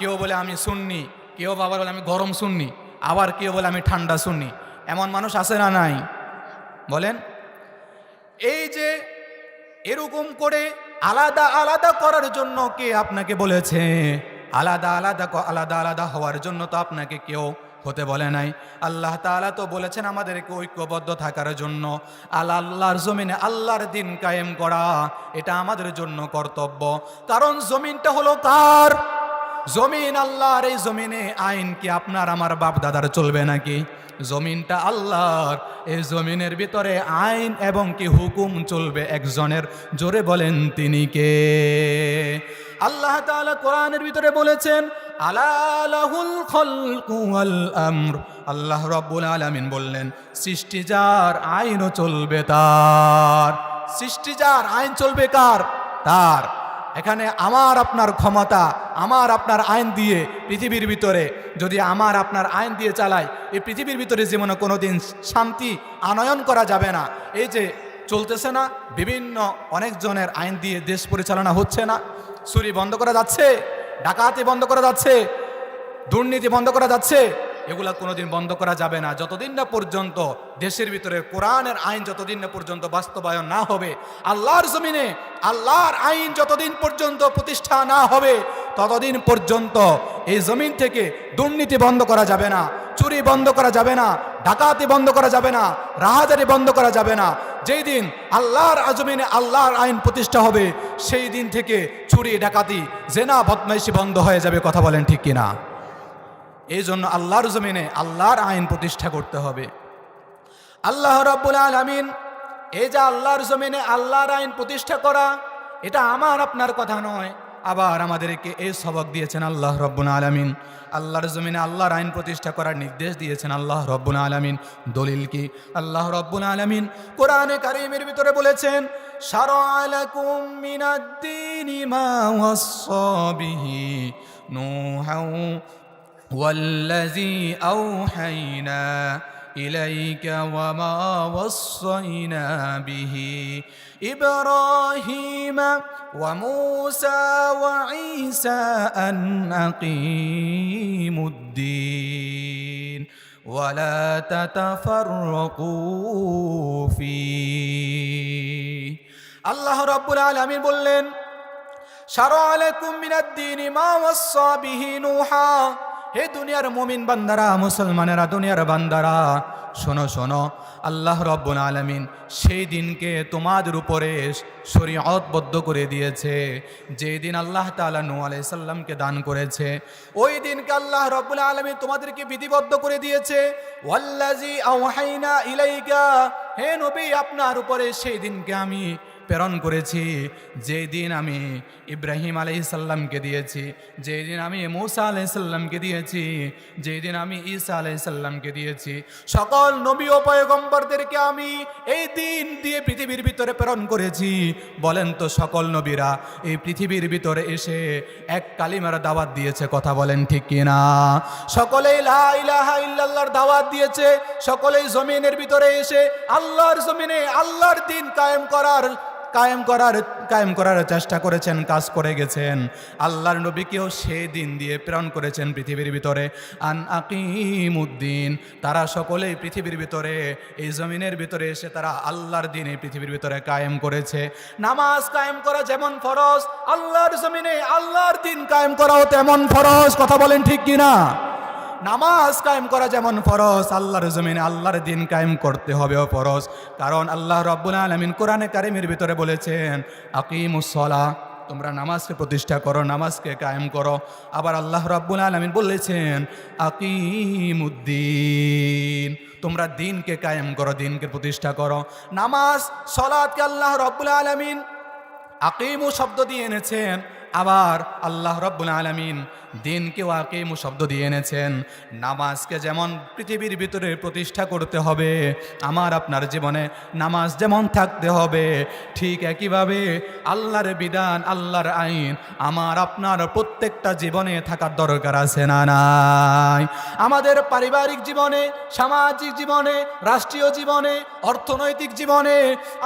কেউ বলে আমি সুন্নি, কেউ আবার বলে আমি গরম সুন্নি, আবার কেউ বলে আমি ঠান্ডা সুন্নি। এমন মানুষ আছে না নাই? বলেন। এই যে এরকম করে আলাদা আলাদা করার জন্য কে আপনাকে বলেছে? আলাদা আলাদা হওয়ার জন্য তো আপনাকে কেউ হতে বলে নাই। আল্লাহ তাআলা তো বলেছেন আমাদেরকে ঐক্যবদ্ধ থাকার জন্য। আল্লাহর জমিনে আল্লাহর দিন কায়েম করা, এটা আমাদের জন্য কর্তব্য। কারণ জমিনটা হলো কার? জমিন আল্লাহর। এই জমিনে আইন কি আপনার আমার বাপ দাদার চলবে নাকি? জমিনটা আল্লাহর। এই জমিনের ভিতরে আইন এবং কি হুকুম চলবে একজনের। জোরে বলেন তিনি কে? আল্লাহ তাআলা কোরআনের ভিতরে বলেছেন, আলা লাহুল খালকু ওয়াল আমর। আল্লাহ রাব্বুল আলামিন বললেন, সৃষ্টি যার, আইনও চলবে তার। সৃষ্টি যার, আইন চলবে কার? তার। এখানে আমার আপনার ক্ষমতা, আমার আপনার আইন দিয়ে পৃথিবীর ভিতরে যদি আমার আপনার আইন দিয়ে চালাই, এই পৃথিবীর ভিতরে জীবনে কোনোদিন শান্তি আনয়ন করা যাবে না। এই যে চলতেছে না, বিভিন্ন অনেকজনের আইন দিয়ে দেশ পরিচালনা হচ্ছে না। চুরি বন্ধ করা যাচ্ছে, ডাকাতি বন্ধ করা যাচ্ছে, দুর্নীতি বন্ধ করা যাচ্ছে। এগুলা কোনোদিন বন্ধ করা যাবে না যতদিন না পর্যন্ত দেশের ভিতরে কোরআনের আইন যতদিন না পর্যন্ত বাস্তবায়ন না হবে। আল্লাহর জমিনে আল্লাহর আইন যতদিন পর্যন্ত প্রতিষ্ঠা না হবে, ততদিন পর্যন্ত এই জমিন থেকে দুর্নীতি বন্ধ করা যাবে না, চুরি বন্ধ করা যাবে না, ডাকাতি বন্ধ করা যাবে না, রাহাজারি বন্ধ করা যাবে না। যেই দিন আল্লাহর জমিনে আল্লাহর আইন প্রতিষ্ঠা হবে, সেই দিন থেকে চুরি, ডাকাতি, জেনা, বদমাইশি বন্ধ হয়ে যাবে। কথা বলেন ঠিক কিনা? এই জন্য আল্লাহর জমিনে আল্লাহর আইন প্রতিষ্ঠা করতে হবে। আল্লাহ রাব্বুল আলামিন, এই যে আল্লাহর জমিনে আল্লাহর আইন প্রতিষ্ঠা করা, এটা আমার আপনার কথা নয়। আবার আমাদেরকে এই সবক দিয়েছেন আল্লাহ রাব্বুল আলামিন। আল্লাহর জমিনে আল্লাহর আইন প্রতিষ্ঠা করার নির্দেশ দিয়েছেন আল্লাহ রাব্বুল আলামিন। দলিল কি? আল্লাহ রাব্বুল আলামিন কোরআনে কারীমের ভিতরে বলেছেন, শারআ লাকুম মিনাদ-দীনি মা ওয়াসসা বিহি নূহা والذي أوحينا إليك وما وصينا به إبراهيم وموسى وعيسى أن أقيموا الدين ولا تتفرقوا فيه আল্লাহ রাব্বুল আলামিন বললেন শারআ আলাইকুম মিনাদ-দীনি মা ওয়াসসা বিহি নূহা। হে দুনিয়ার মুমিন বান্দারা, মুসলমানেরা, দুনিয়ার বান্দারা, শোনো শোনো, আল্লাহ রাব্বুল আলামিন সেই দিনকে তোমাদের উপরে শরীয়তবদ্ধ করে দিয়েছে যেই দিন আল্লাহ তাআলা নূহ আলাইহিস সালামকে দান করেছে। ওই দিনকে আল্লাহ রাব্বুল আলামিন তোমাদেরকে বিধিবদ্ধ করে দিয়েছে। ওয়াল্লাযী আওহাইনা ইলাইকা, হে নবী আপনার উপরে সেই দিনকে আমি প্রেরণ করেছি যেই দিন আমি ইব্রাহিম আলাইহিস সালামকে দিয়েছি, যেই দিন আমি মূসা আলাইহিস সালামকে দিয়েছি, যেই দিন আমি ঈসা আলাইহিস সালামকে দিয়েছি। সকল নবী ও পয়গম্বরদেরকে আমি এই দিন দিয়ে পৃথিবীর ভিতরে প্রেরণ করেছি। বলেন তো সকল নবীরা এই পৃথিবীর ভিতরে এসে এক কালিমার দাওয়াত দিয়েছে? কথা বলেন ঠিক কিনা? সকলেই লা ইলাহা ইল্লাল্লাহর দাওয়াত দিয়েছে। সকলেই জমিনের ভিতরে এসে আল্লাহর জমিনে আল্লাহর দ্বীন কায়েম করার চেষ্টা করেছেন, কাজ করে গেছেন। আল্লাহর নবীকেও সেই দিন দিয়ে প্রেরণ করেছেন পৃথিবীর ভিতরে, আন আকিমুদ্দিন। তারা সকলেই পৃথিবীর ভিতরে এই জমিনের ভিতরে এসে তারা আল্লাহর দ্বীন এই পৃথিবীর ভিতরে কায়েম করেছে। নামাজ কায়েম করা যেমন ফরজ, আল্লাহর জমিনে আল্লাহর দ্বীন কায়েম করাও তেমন ফরজ। কথা বলেন ঠিক কিনা? নামাজ কায়েম করা যেমন ফরজ, আল্লাহর জমিনে আল্লাহর দ্বীন কায়েম করতে হবেও ফরজ। কারণ আল্লাহ রাব্বুল আলামিন কোরআনে কারিমের ভিতরে বলেছেন আকিমুস সালাহ, তোমরা নামাজকে প্রতিষ্ঠা করো, নামাজকে কায়েম করো। আবার আল্লাহ রাব্বুল আলামিন বলেছেন আকিমুদ্দিন, তোমরা দ্বীনকে কায়েম করো, দ্বীনকে প্রতিষ্ঠা করো। নামাজ সালাতকে আল্লাহ রাব্বুল আলামিন আকিমু শব্দ দিয়ে এনেছেন, আবার আল্লাহ রাব্বুল আলামিন দিনকেও আকিমু শব্দ দিয়ে এনেছেন। নামাজকে যেমন পৃথিবীর ভিতরে প্রতিষ্ঠা করতে হবে, আমার আপনার জীবনে নামাজ যেমন থাকতে হবে, ঠিক একইভাবে আল্লাহর বিধান, আল্লাহর আইন আমার আপনার প্রত্যেকটা জীবনে থাকার দরকার আছে না নাই? আমাদের পারিবারিক জীবনে, সামাজিক জীবনে, রাষ্ট্রীয় জীবনে, অর্থনৈতিক জীবনে,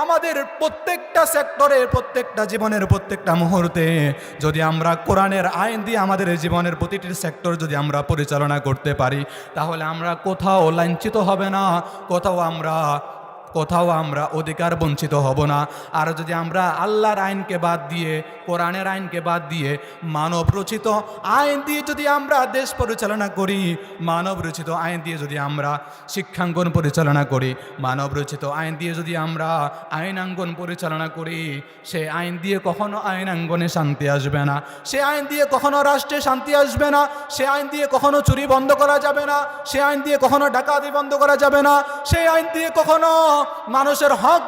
আমাদের প্রত্যেকটা সেক্টরে, প্রত্যেকটা জীবনের প্রত্যেকটা মুহূর্তে যদি আমরা কোরআনের আইন দিয়ে আমাদের জীবনের প্রতিটি সেক্টর যদি আমরা পরিচালনা করতে পারি, তাহলে আমরা কোথাও লাঞ্ছিত হবে না, কোথাও আমরা অধিকার বঞ্চিত হব না। আর যদি আমরা আল্লাহর আইনকে বাদ দিয়ে, কোরআনের আইনকে বাদ দিয়ে মানব রচিত আইন দিয়ে যদি আমরা দেশ পরিচালনা করি, মানব রচিত আইন দিয়ে যদি আমরা শিক্ষাঙ্গন পরিচালনা করি, মানব রচিত আইন দিয়ে যদি আমরা আইনাঙ্গন পরিচালনা করি, সে আইন দিয়ে কখনো আইনাঙ্গনে শান্তি আসবে না, সে আইন দিয়ে কখনো রাষ্ট্রে শান্তি আসবে না, সে আইন দিয়ে কখনো চুরি বন্ধ করা যাবে না, সে আইন দিয়ে কখনো ডাকাতি বন্ধ করা যাবে না, সেই আইন দিয়ে কখনো মানুষের হক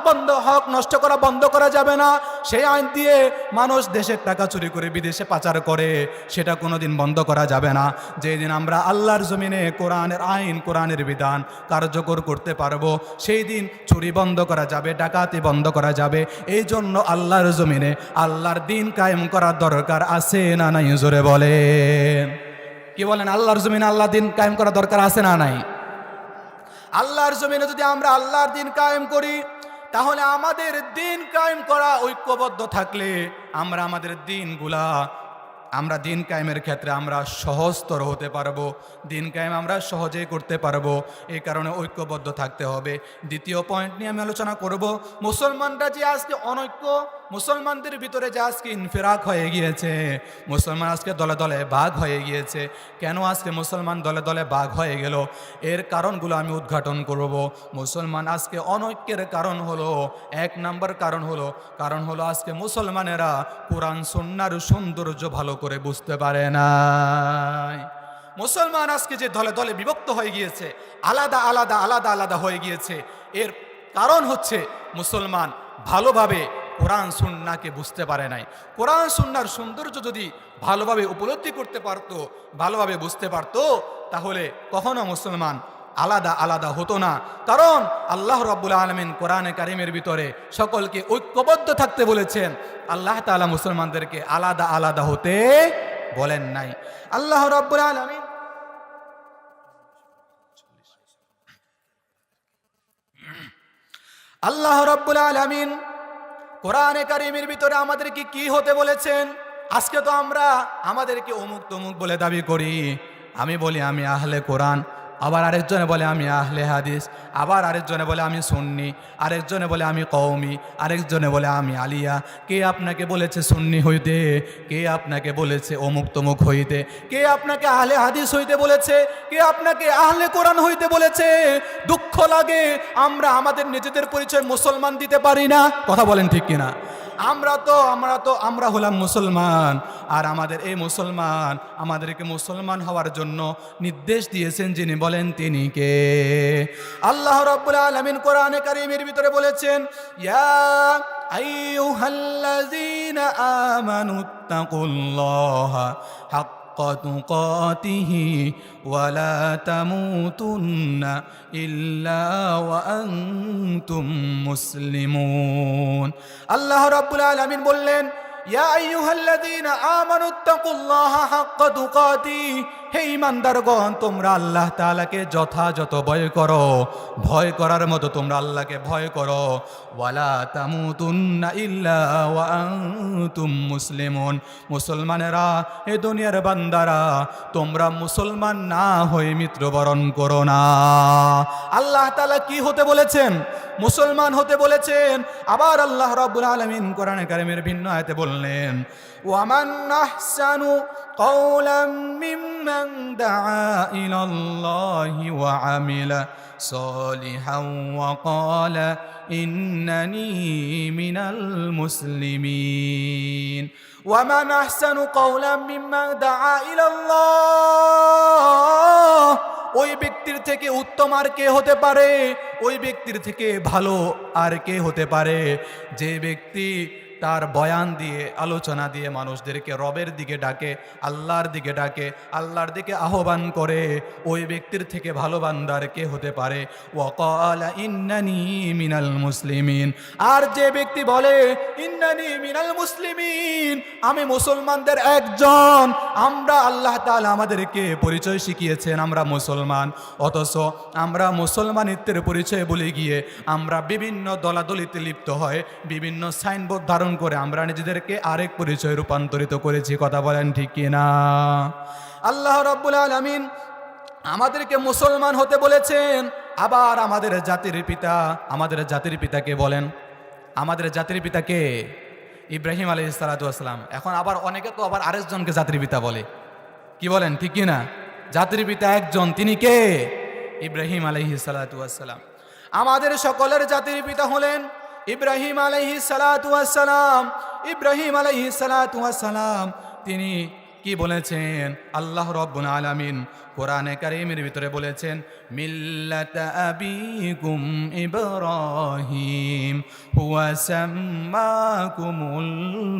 নষ্ট করা বন্ধ করা যাবে না, সেই আইন দিয়ে মানুষ দেশের টাকা চুরি করে বিদেশে পাচার করে সেটা কোনোদিন বন্ধ করা যাবে না। যেই দিন আমরা আল্লাহর জমিনে কোরআনের আইন, কোরআনের বিধান কার্যকর করতে পারবো, সেই দিন চুরি বন্ধ করা যাবে, ডাকাতি বন্ধ করা যাবে। এই জন্য আল্লাহর জমিনে আল্লাহর দ্বীন কায়েম করার দরকার আছে না নাই? জোরে বলেন, কি বলেন? আল্লাহর জমিনে আল্লাহর দ্বীন কায়েম করা দরকার আছে না নাই? আল্লাহর জমিনে যদি আমরা আল্লাহর দ্বীন কায়েম করি, তাহলে আমাদের দ্বীন কায়েম করা ঐক্যবদ্ধ থাকলে আমাদের আমরা দ্বীন কায়েমের ক্ষেত্রে আমরা সহজতর হতে পারবো, দ্বীন কায়েম আমরা সহজেই করতে পারবো। এই কারণে ঐক্যবদ্ধ থাকতে হবে। দ্বিতীয় পয়েন্ট নিয়ে আমি আলোচনা করব, মুসলমানরা যে আজকে অনৈক্য, মুসলমানদের ভিতরে যে আজকে ইনফিরাক হয়ে গিয়েছে, মুসলমান আজকে দলে দলে ভাগ হয়ে গিয়েছে। কেন আজকে মুসলমান দলে দলে ভাগ হয়ে গেল? এর কারণগুলো আমি উদ্ঘাটন করব। মুসলমান আজকে অনৈক্যের কারণ হলো, এক নাম্বার কারণ হলো আজকে মুসলমানেরা কোরআন সুন্নাহর সৌন্দর্য ভালো করে বুঝতে পারে না। মুসলমান আজকে যে দলে দলে বিভক্ত হয়ে গিয়েছে, আলাদা আলাদা হয়ে গিয়েছে, এর কারণ হচ্ছে মুসলমান ভালোভাবে কোরআন সুন্নাহকে বুঝতে পারে নাই। কোরআন সুন্নাহর সৌন্দর্য যদি ভালোভাবে উপলব্ধি করতে পারতো, ভালোভাবে বুঝতে পারতো, তাহলে কখনো মুসলমান আলাদা হতো না। কারণ আল্লাহ রাব্বুল আলামিন কোরআনে কারিমের ভিতরে সকলকে ঐক্যবদ্ধ থাকতে বলেছেন। আল্লাহ তাআলা মুসলমানদেরকে আলাদা হতে বলেন নাই। আল্লাহ রাব্বুল আলামিন আল্লাহ রাব্বুল আলামিন কোরআনে কারীমের ভিতরে আমাদেরকে কি হতে বলেছেন? আজকে তো আমরা আমাদেরকে অমুক তমুক বলে দাবি করি। আমি বলি আমি আহলে কোরআন, আবার আরেকজনে বলে আমি আহলে হাদিস, আবার আরেকজনে বলে আমি সুন্নি, আরেকজনে বলে আমি কওমি, আরেকজনে বলে আমি আলিয়া। কে আপনাকে বলেছে সুন্নি হইতে? কে আপনাকে বলেছে অমুক তমুক হইতে? কে আপনাকে আহলে হাদিস হইতে বলেছে? কে আপনাকে আহলে কোরআন হইতে বলেছে? দুঃখ লাগে আমরা আমাদের নিজেদের পরিচয় মুসলমান দিতে পারি না। কথা বলেন ঠিক কিনা? আমরা হলাম মুসলমান, আর আমাদের এই মুসলমান আমাদেরকে মুসলমান হওয়ার জন্য নির্দেশ দিয়েছেন যিনি, বলেন তিনি কে? আল্লাহ রাব্বুল আলামিন কোরআনে কারীমের ভিতরে বলেছেন, ইয়া আইয়ুহাল্লাযীনা আমানুত্তাকুল্লাহা হাক্কা তুকাতিহি ওয়া লা তামুতুন্না ইল্লা ওয়া আনতুম মুসলিমুন। আল্লাহ রাব্বুল আলামিন বললেন, ইয়া আইয়ুহাল্লাযীনা আমানুত্তাকুল্লাহা হাক্কা তুকাতিহি, হে ঈমানদারগণ, তোমরা আল্লাহ তাআলাকে যথাযথ ভয় করো, ভয় করার মতো তোমরা আল্লাহকে ভয় করো। ওয়ালা তামুতুন্না ইল্লা ওয়া আনতুম মুসলিমুন, মুসলমানেরা, এ দুনিয়ার বান্দারা, তোমরা মুসলমান না হয়ে মৃত্যুবরণ করো না। আল্লাহ তাআলা কি হতে বলেছেন? মুসলমান হতে বলেছেন। আবার আল্লাহ রাব্বুল আলামিন কোরআনে কারীমের ভিন্ন আয়াতে বললেন, ওয়ামান আহসানু কওলাম মিম্মান দাআ ইলাল্লাহি ওয়া আমিলা সলিহান ওয়া ক্বালা ইন্নানি মিনাল মুসলিমিন। ওয়ামান আহসানু কওলাম মিম্মান দাআ ইলাল্লাহ, ওই ব্যক্তির থেকে উত্তম আর কে হতে পারে? ওই ব্যক্তির থেকে ভালো আর কে হতে পারে? যে ব্যক্তি তার বয়ান দিয়ে, আলোচনা দিয়ে মানুষদেরকে রবের দিকে ডাকে, আল্লাহর দিকে ডাকে, আল্লাহর দিকে আহ্বান করে, ওই ব্যক্তির থেকে ভালো বান্দার কে হতে পারে? ওয়াকালা ইন্নানি মিনাল মুসলিমিন, আর যে ব্যক্তি বলে ইন্নানি মিনাল মুসলিমিন, আমি মুসলমানদের একজন, আমরা আল্লাহ তাআলা আমাদেরকে পরিচয় শিখিয়েছেন আমরা মুসলমান, অথচ আমরা মুসলমানিত্বের পরিচয় বলে গিয়ে আমরা বিভিন্ন দলাদলিতে লিপ্ত হয়, বিভিন্ন সাইনবোর্ড ধারণ করে আমরা নিজেদেরকে আরেক পরিচয় রূপান্তরিত করেছি। কথা বলেন ঠিক কিনা? আল্লাহ রাব্বুল আলামিন আমাদেরকে মুসলমান হতে বলেছেন। আবার আমাদের জাতির পিতাকে বলেন, আমাদের জাতির পিতাকে ইব্রাহিম আলাইহিস সালাতু ওয়াস সালাম। এখন আবার অনেকে তো আবার আরেকজনকে জাতির পিতা বলে, কি বলেন ঠিক কিনা? জাতির পিতা একজন, তিনি কে? ইব্রাহিম আলাইহিস সালাতু ওয়াস সালাম। আমাদের সকলের জাতির পিতা হলেন ইব্রাহিম আলাইহিস সালাতু ওয়াস সালাম। ইব্রাহিম আলাইহিস সালাতু ওয়াস সালাম তিনি কি বলেছেন? আল্লাহ রাব্বুল আলামিন কোরআনে কারীমের ভিতরে বলেছেন, মিল্লাতা আবিকুম ইব্রাহিম হুয়া সাম্মাকুমুল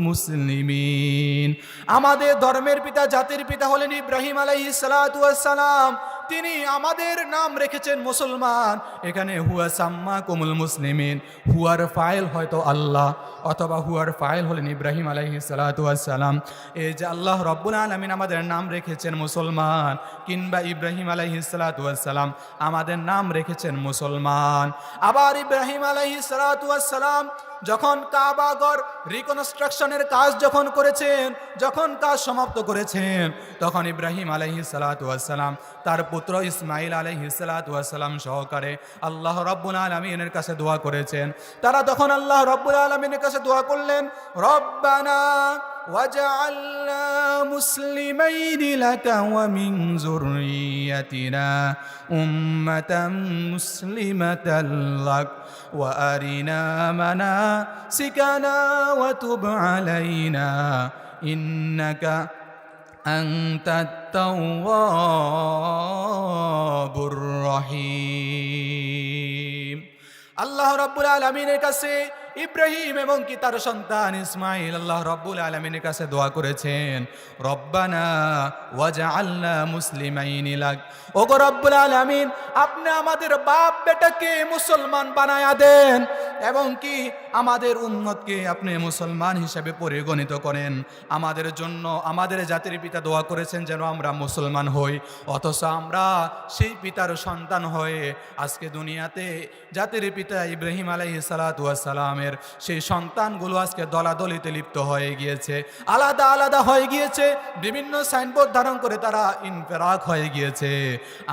মুসলিমিন। আমাদের ধর্মের পিতা, জাতির পিতা হলেন ইব্রাহিম আলাইহিস সালাতু ওয়াস সালাম। তিনি আমাদের নাম রেখেছেন মুসলমান। এখানে হুয়া সাম্মাকুমুল মুসলিমিন, হুয়ার ফাইল হয়তো আল্লাহ, অথবা হুয়ার ফাইল হলেন ইব্রাহিম আলাইহিস সালাতু ওয়াস সালাম। এই যে আল্লাহ রাব্বুল আলামিন আমাদের নাম রেখেছেন মুসলমান, কিংবা ইব্রাহিম আলাইহিস সালাতু ওয়াস সালাম আমাদের নাম রেখেছেন মুসলমান। আবার ইব্রাহিম আলাইহিস সালাতু ওয়াস সালাম যখন কাবা ঘর রিকনস্ট্রাকশনের কাজ যখন করেছেন, যখন কাজ সমাপ্ত করেছেন, তখন ইব্রাহিম আলাইহিস সালাতু ওয়াস সালাম তার পুত্র ইসমাইল আলাইহিস সালাতু ওয়াস সালাম সহকারে আল্লাহ রাব্বুল আলামিনের কাছে দোয়া করেছেন। তারা তখন আল্লাহ রাব্বুল আলামিনের কাছে দোয়া করলেন, রব্বানা ওয়াজআলনা মুসলিমাইনি লাকা ওয়া মিন যুররিয়াতিনা উম্মাতাম মুসলিমাতাল লাক ওয়া আরিনা মানাসিকানা ওয়া তুব আলাইনা ইন্নাকা আনতাত তাওয়াবুর রহিম। আল্লাহ রাব্বুল আলামিনের কাছে ইব্রাহিম এবং কি তার সন্তান ইসমাইল আল্লাহ রাব্বুল আলামিনের কাছে দোয়া করেছেন, রব্বানা ওয়াজআলনা মুসলিমাইনি লাক। ওগো রাব্বুল আলামিন, আপনি আমাদের বাপ বেটাকে মুসলমান বানায়া দেন। এবং কি আমাদের উম্মতকে আপনি মুসলমান হিসেবে পরিগণিত করেন। আমাদের জন্য আমাদের জাতির পিতা দোয়া করেছেন যেন আমরা মুসলমান হই, অথচ আমরা সেই পিতার সন্তান হয়ে আজকে দুনিয়াতে জাতির পিতা ইব্রাহিম আলাইহিস সালাতু ওয়াস সালামের সেই সন্তানগুলো আজকে দলাদলিতে লিপ্ত হয়ে গিয়েছে, আলাদা আলাদা হয়ে গিয়েছে, বিভিন্ন সাইনবোর্ড ধারণ করে তারা ইনফেরাক হয়ে গিয়েছে।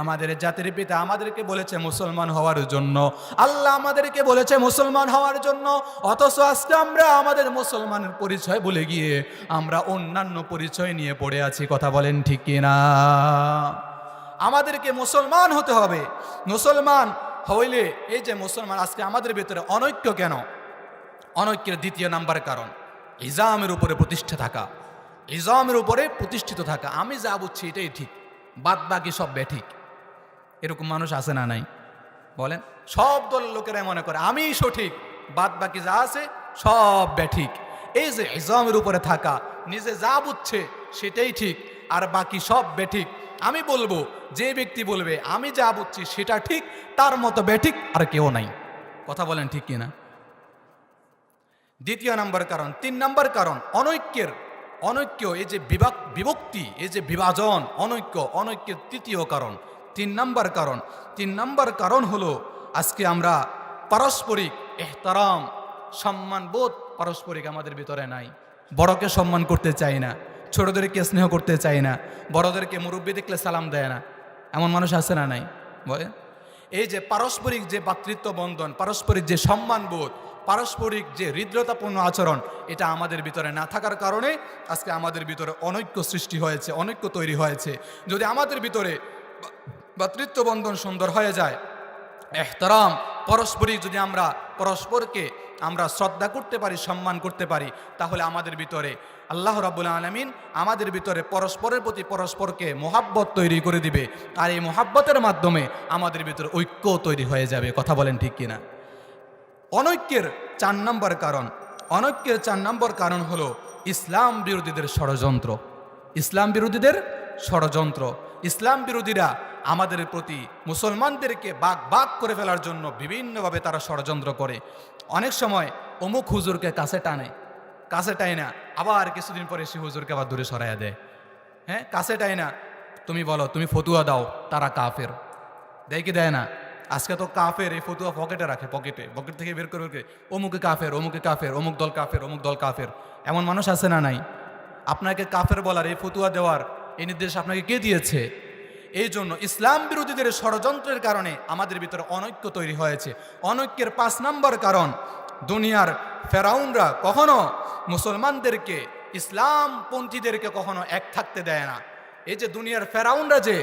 আমাদের জাতির পিতা আমাদেরকে বলেছে মুসলমান হওয়ার জন্য, আল্লাহ আমাদেরকে বলেছে মুসলমান হওয়ার জন্য, অথচ আজকে আমরা আমাদের মুসলমানের পরিচয় ভুলে গিয়ে আমরা অন্যান্য পরিচয় নিয়ে পড়ে আছি। কথা বলেন ঠিক কিনা? আমাদেরকে মুসলমান হতে হবে। মুসলমান হইলে এই যে মুসলমান, আজকে আমাদের ভিতরে অনৈক্য কেন? অনৈক্যের দ্বিতীয় নাম্বার কারণ ইজামের উপরে প্রতিষ্ঠা থাকা, ইজামের উপরে প্রতিষ্ঠিত থাকা। আমি যা বুঝছি এটাই ঠিক, বাদ বাকি সব বেঠিক। এরকম মানুষ আছে না নাই? বলেন। সব দলের লোকেরা মনে করে আমি সঠিক, বাদ বাকি যা আছে সব বেঠিক। এই যে ইজামের উপরে থাকা, নিজে যা বুঝছে সেটাই ঠিক আর বাকি সব বেঠিক। আমি বলবো, যে ব্যক্তি বলবে আমি যা বুঝছি সেটা ঠিক, তার মতো বেঠিক আর কেউ নাই। কথা বলেন ঠিক কিনা? দ্বিতীয় নাম্বার কারণ। 3 নাম্বার কারণ অনৈক্য, এই যে বিভক্তি, এই যে বিভাজন, অনৈক্যের তৃতীয় কারণ। 3 নাম্বার কারণ হলো আজকে আমরা পারস্পরিক এহতারাম, সম্মানবোধ পারস্পরিক আমাদের ভিতরে নাই। বড়কে সম্মান করতে চাই না, ছোটদেরকে স্নেহ করতে চাই না, বড়দেরকে মুরব্বি দেখলে সালাম দেয় না। এমন মানুষ আছে না নাই? বলে। এই যে পারস্পরিক যে ভ্রাতৃত্ব বন্ধন, পারস্পরিক যে সম্মানবোধ, পারস্পরিক যে হৃদ্রতাপূর্ণ আচরণ, এটা আমাদের ভিতরে না থাকার কারণে আজকে আমাদের ভিতরে অনৈক্য সৃষ্টি হয়েছে, অনৈক্য তৈরি হয়েছে। যদি আমাদের ভিতরে ভ্রাতৃত্ব বন্ধন সুন্দর হয়ে যায়, এহতারাম পারস্পরিক যদি আমরা পরস্পরকে আমরা শ্রদ্ধা করতে পারি, সম্মান করতে পারি, তাহলে আমাদের ভিতরে আল্লাহ রাব্বুল আলামিন আমাদের ভিতরে পরস্পরের প্রতি পরস্পরকে মোহাব্বত তৈরি করে দিবে। আর এই মোহাব্বতের মাধ্যমে আমাদের ভিতরে ঐক্য তৈরি হয়ে যাবে। কথা বলেন ঠিক কিনা? অনৈক্যের 4 নম্বর কারণ হলো ইসলাম বিরোধীদের ষড়যন্ত্র। ইসলাম বিরোধীরা আমাদের প্রতি, মুসলমানদেরকে ভাগ করে ফেলার জন্য বিভিন্নভাবে তারা ষড়যন্ত্র করে। অনেক সময় অমুক হুজুরকে কাছে টানে না, আবার কিছুদিন পরে সে হুজুরকে আবার দূরে সরাইয়া দেয়। হ্যাঁ, কাছে টাই না, তুমি বলো, তুমি ফতুয়া দাও, তারা কাফের। দেয় কি দেয় না? আজকে তো কাফের এই ফতুয়া পকেটে রাখে, পকেট থেকে বের করে অমুকে কাফের, অমুক দল কাফের। এমন মানুষ আছে না নাই? আপনাকে কাফের বলার, এই ফতুয়া দেওয়ার এই নির্দেশ আপনাকে কে দিয়েছে? এই জন্য ইসলাম বিরোধীদের ষড়যন্ত্রের কারণে আমাদের ভিতরে অনৈক্য তৈরি হয়েছে। অনৈক্যের 5 নম্বর কারণ, দুনিয়ার ফেরাউনরা কখনো মুসলমানদেরকে, ইসলামপন্থীদেরকে কখনো এক থাকতে দেয় না। এই যে দুনিয়ার ফেরাউনরা যে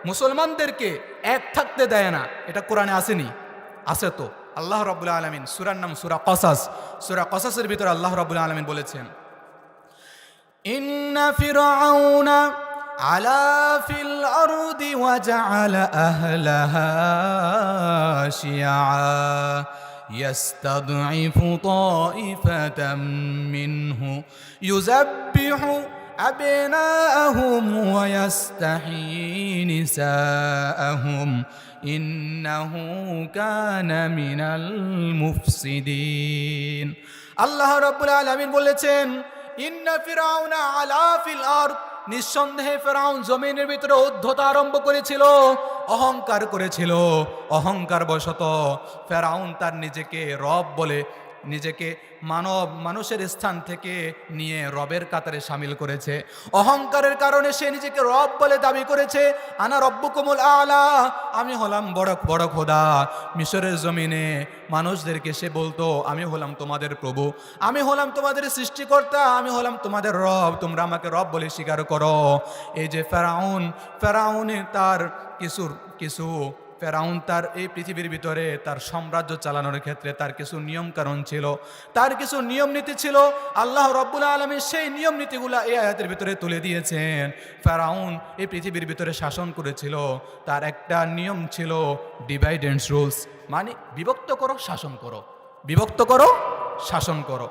মুসলমানদেরকে এক থাকতে দেয় না, এটা কোরআনে আসেনি? আছে তো। আল্লাহ রাব্বুল আলামিন সূরার নাম সূরা কসাসের ভিতরে আল্লাহ রাব্বুল আলামিন বলেছেন, ইন্না ফিরআউনা আলা ফিল আরদি ওয়া জাআলা আহলাহা শিয়া ইয়াস্তাদঈফু তাইফাতাম মিনহু ইউযাব্বিহু আবনাআহুম ওয়া ইস্তাহয়ী নিসাআহুম ইন্নাহু কানা মিনাল মুফসিদিন। আল্লাহ রাব্বুল আলামিন বলেছেন, ইন্না ফিরআউনা আলা ফিল আরদ, নিঃসন্দেহে ফেরাউন জমিনের ভিতরে উদ্ধতা আরম্ভ করেছিল, অহংকার করেছিল। অহংকার বশত ফেরাউন তার নিজেকে রব বলে, নিজেকে মানুষের স্থান থেকে নিয়ে রবের কাতারে সামিল করেছে। অহংকারের কারণে সে নিজেকে রব বলে দাবি করেছে, আনা রব্বুকুমুল আলা, আমি হলাম বড় খোদা। মিশরের জমিনে মানুষদেরকে সে বলতো, আমি হলাম তোমাদের প্রভু, আমি হলাম তোমাদের সৃষ্টিকর্তা, আমি হলাম তোমাদের রব, তোমরা আমাকে রব বলে স্বীকার করো। এই যে ফেরাউনে তার কিছু ফেরাউন তার এই পৃথিবীর ভিতরে তার সাম্রাজ্য চালানোর ক্ষেত্রে তার কিছু নিয়ম কারণ ছিল, তার কিছু নিয়ম নীতি ছিল। আল্লাহ রাব্বুল আলামিন সেই নিয়ম নীতিগুলা এই আয়াতের ভিতরে তুলে দিয়েছেন। ফেরাউন এই পৃথিবীর ভিতরে শাসন করেছিল, তার একটা নিয়ম ছিল ডিভাইড এন্ড রুলস, মানে বিভক্ত করো শাসন করো।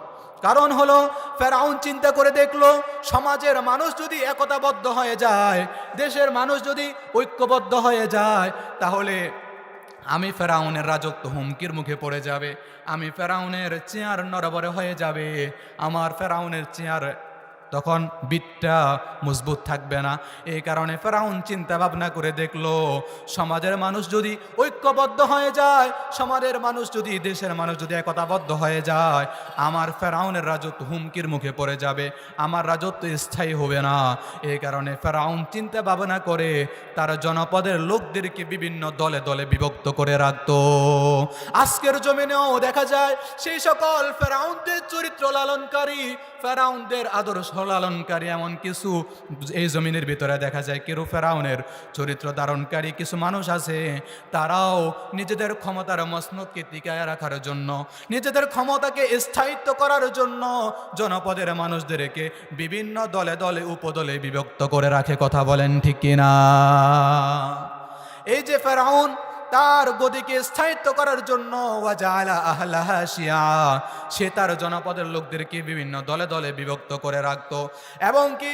কারণ হলো ফেরাউন চিন্তা করে দেখলো, সমাজের মানুষ যদি একতাবদ্ধ হয়ে যায়, দেশের মানুষ যদি ঐক্যবদ্ধ হয়ে যায়, তাহলে আমি ফেরাউনের রাজত্ব হুমকির মুখে পড়ে যাবে, আমি ফেরাউনের চেয়ার নড়বড়ে হয়ে যাবে, আমার ফেরাউনের চেয়ার তখন বিটটা মজবুত থাকবে না। এই কারণে ফেরাউন চিন্তা ভাবনা করে দেখলো, সমাজের মানুষ যদি ঐক্যবদ্ধ হয়ে যায়, সমাজের মানুষ যদি, দেশের মানুষ যদি একতাবদ্ধ হয়ে যায়, আমার ফেরাউনের রাজত্ব হুমকির মুখে পড়ে যাবে, আমার রাজত্ব স্থায়ী হবে না। এই কারণে ফেরাউন চিন্তা ভাবনা করে তার জনপদের লোকদেরকে বিভিন্ন দলে দলে বিভক্ত করে রাখতো। আজকের জমিনেও দেখা যায় সেই সকল ফেরাউনদের চরিত্র লালনকারী, ফেরাউনদের আদর্শ লালনকারী এমন কিছু এই জমিনের ভিতরে দেখা যায়। কেউ ফেরাউনের চরিত্র ধারণকারী কিছু মানুষ আছে, তারাও নিজেদের ক্ষমতার মসনদকে টিকায় রাখার জন্য, নিজেদের ক্ষমতাকে স্থায়িত্ব করার জন্য জনপদের মানুষদেরকে বিভিন্ন দলে দলে উপদলে বিভক্ত করে রাখে। কথা বলেন ঠিক কিনা? এই যে ফেরাউন তার গদিকে স্থায়িত্ব করার জন্য ওয়াজালা আহলাহা শিয়া, সে তার জনপদের লোকদেরকে বিভিন্ন দলে দলে বিভক্ত করে রাখতো। এবং কি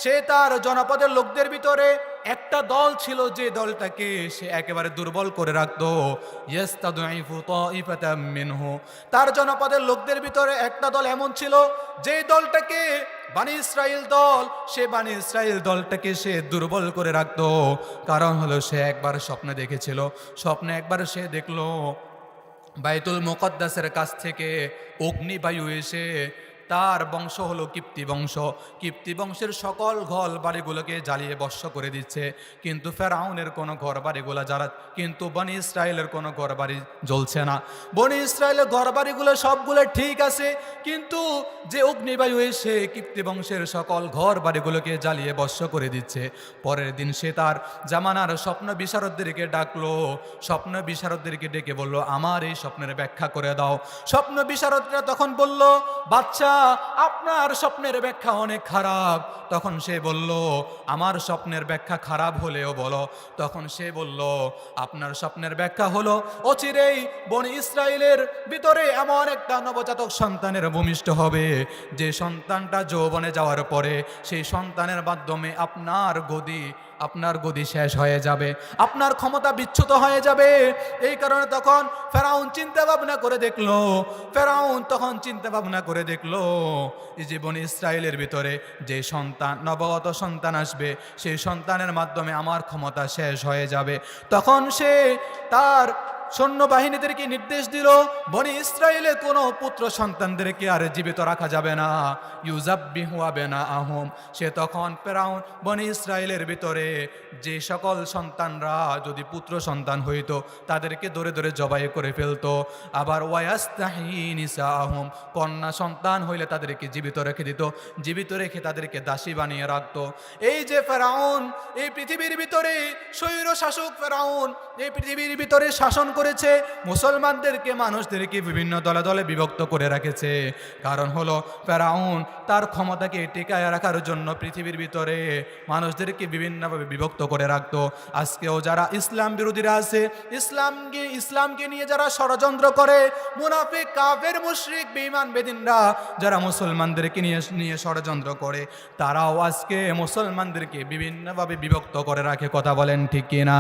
সে তার জনপদের লোকদের ভিতরে একটা দল ছিল, যে দলটাকে সে একেবারে দুর্বল করে রাখতো। ইয়াস্তাদঈফু তাঈফাতাম মিনহু, তার জনপদের লোকদের ভিতরে একটা দল এমন ছিল, যে দলটাকে বানি ইসরাইল দল, সে বানি ইসরাইল দলটাকে সে দুর্বল করে রাখতো। কারণ হলো সে একবার স্বপ্নে দেখেছিল, স্বপ্নে একবার সে দেখলো বাইতুল মুকদ্দাসের কাছ থেকে অগ্নিবায়ু এসে, তার বংশ হলো কিপ্তি বংশ, কিপ্তি বংশের সকল ঘর বাড়িগুলোকে জ্বালিয়ে বর্ষ করে দিচ্ছে। কিন্তু ফেরাউনের কোনো ঘর বাড়িগুলো জ্বালা, কিন্তু বনি ইসরায়েলের কোনো ঘর বাড়ি জ্বলছে না। বনি ইসরায়েলের ঘর বাড়িগুলো সবগুলো ঠিক আছে, কিন্তু যে অগ্নিবায়ু এসে কিপ্তি বংশের সকল ঘর বাড়িগুলোকে জ্বালিয়ে বর্ষ করে দিচ্ছে। পরের দিন সে তার জামানার স্বপ্ন বিশারদদেরকে ডাকলো, স্বপ্ন বিশারদদেরকে ডেকে বলল, আমার এই স্বপ্নের ব্যাখ্যা করে দাও। স্বপ্ন বিশারদরা তখন বলল, বাচ্চা আপনার স্বপ্নের ব্যাখ্যা অনেক খারাপ। তখন সে বলল, আমার স্বপ্নের ব্যাখ্যা খারাপ হলেও বলো। তখন সে বলল, আপনার স্বপ্নের ব্যাখ্যা হলো অচিরেই বনি ইসরায়েলের ভিতরে এমন একটা নবজাতক সন্তানের ভূমিষ্ঠ হবে, যে সন্তানটা যৌবনে যাওয়ার পরে সেই সন্তানের মাধ্যমে আপনার গদি শেষ হয়ে যাবে, আপনার ক্ষমতা বিচ্যুত হয়ে যাবে। এই কারণে তখন ফেরাউন চিন্তা ভাবনা করে দেখলো, এই যে বনি ইসরায়েলের ভিতরে যে সন্তান, নবগত সন্তান আসবে, সেই সন্তানের মাধ্যমে আমার ক্ষমতা শেষ হয়ে যাবে। তখন সে তার সৈন্যবাহিনীদেরকে নির্দেশ দিল, বনি ইসরায়েলের কোনো পুত্র সন্তানদেরকে আর জীবিত রাখা যাবে না, ইউজাব্বিহু আবনাআহুম। সে তখন ফেরাউন বনি ইসরায়েলের ভিতরে যে সকল সন্তানরা যদি পুত্র সন্তান হইতো, তাদেরকে ধরে ধরে জবাই করে ফেলতো। আবার ওয়ায়াস্তাহি নিসাআহুম, কন্যা সন্তান হইলে তাদেরকে জীবিত রেখে দিত, জীবিত রেখে তাদেরকে দাসী বানিয়ে রাখতো। এই যে ফেরাউন, এই পৃথিবীর ভিতরে স্বৈর শাসক ফেরাউন, এই পৃথিবীর ভিতরে শাসন করেছে, মুসলমানদেরকে, মানুষদেরকে বিভিন্ন দলে দলে বিভক্ত করে রেখেছে। কারণ হলো ফেরাউন তার ক্ষমতাকে টিকায় রাখার জন্য পৃথিবীর ভিতরে মানুষদেরকে বিভিন্নভাবে বিভক্ত করে রাখতো। আজকেও যারা ইসলাম বিরোধীরা আছে, ইসলামকে নিয়ে যারা ষড়যন্ত্র করে, মুনাফিক, কাফের, মুশরিক, বেঈমান, বেদিনরা যারা মুসলমানদেরকে নিয়ে ষড়যন্ত্র করে, তারাও আজকে মুসলমানদেরকে বিভিন্নভাবে বিভক্ত করে রাখে। কথা বলেন ঠিক কিনা?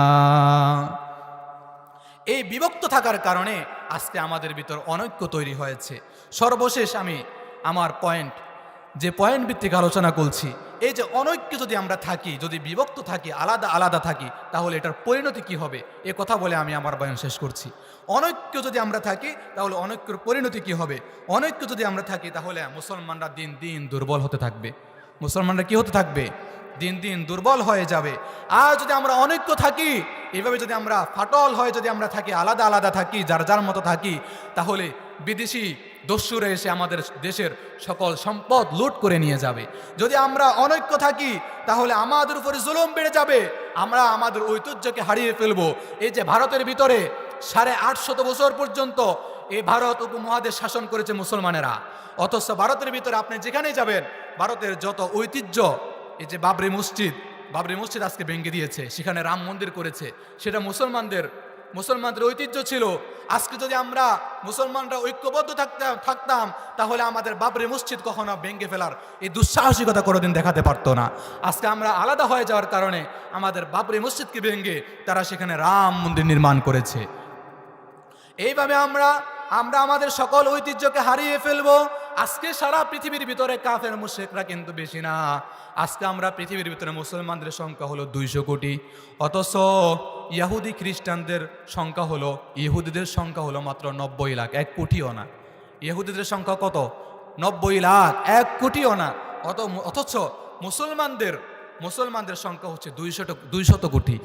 এই বিভক্ত থাকার কারণে আজকে আমাদের ভিতর অনৈক্য তৈরি হয়েছে। সর্বশেষ আমি আমার যে পয়েন্ট ভিত্তিক আলোচনা করছি, এই যে অনৈক্য যদি আমরা থাকি, যদি বিভক্ত থাকি, আলাদা আলাদা থাকি, তাহলে এটার পরিণতি কি হবে, এ কথা বলে আমি আমার বয়ান শেষ করছি। অনৈক্য যদি আমরা থাকি, তাহলে অনৈক্যর পরিণতি কি হবে? অনৈক্য যদি আমরা থাকি, তাহলে মুসলমানরা দিন দিন দুর্বল হতে থাকবে। মুসলমানরা কি হতে থাকবে? দিন দিন দুর্বল হয়ে যাবে। আর যদি আমরা অনৈক্য থাকি, এইভাবে যদি আমরা ফাটল হয়ে যদি আমরা থাকি, আলাদা আলাদা থাকি, যার যার মতো থাকি, তাহলে বিদেশি দস্যুরা এসে আমাদের দেশের সকল সম্পদ লুট করে নিয়ে যাবে। যদি আমরা অনৈক্য থাকি, তাহলে আমাদের উপরে জুলুম বেড়ে যাবে, আমরা আমাদের ঐতিহ্যকে হারিয়ে ফেলবো। এই যে ভারতের ভিতরে 850 বছর পর্যন্ত এই ভারত উপমহাদেশ শাসন করেছে মুসলমানেরা, অথচ ভারতের ভিতরে আপনি যেখানেই যাবেন, ভারতের যত ঐতিহ্য, এই যে বাবরি মসজিদ আজকে ভেঙে দিয়েছে, সেখানে রাম মন্দির করেছে, সেটা মুসলমানদের ঐতিহ্য ছিল। আজকে যদি আমরা মুসলমানরা ঐক্যবদ্ধ থাকতাম, তাহলে আমাদের বাবরি মসজিদ কখনো ভেঙে ফেলার এই দুঃসাহসিকতা কোনোদিন দেখাতে পারতো না। আজকে আমরা আলাদা হয়ে যাওয়ার কারণে আমাদের বাবরি মসজিদকে ভেঙে তারা সেখানে রাম মন্দির নির্মাণ করেছে। এইভাবে আমরা আমাদের সকল ঐতিহ্যকে হারিয়ে ফেলবো। আজকে সারা পৃথিবীর ভিতরে কাফের মুশরিকরা কিন্তু বেশি না। আজকে আমরা পৃথিবীর ভিতরে মুসলমানদের সংখ্যা হলো 200 কোটি, অথচ ইহুদি খ্রিস্টানদের সংখ্যা হলো, ইহুদিদের সংখ্যা হলো মাত্র 90 লাখ, 1 কোটিও না। ইহুদিদের সংখ্যা কত? 90 লাখ, 1 কোটিও না। অথচ মুসলমানদের সংখ্যা হচ্ছে 200 কোটি।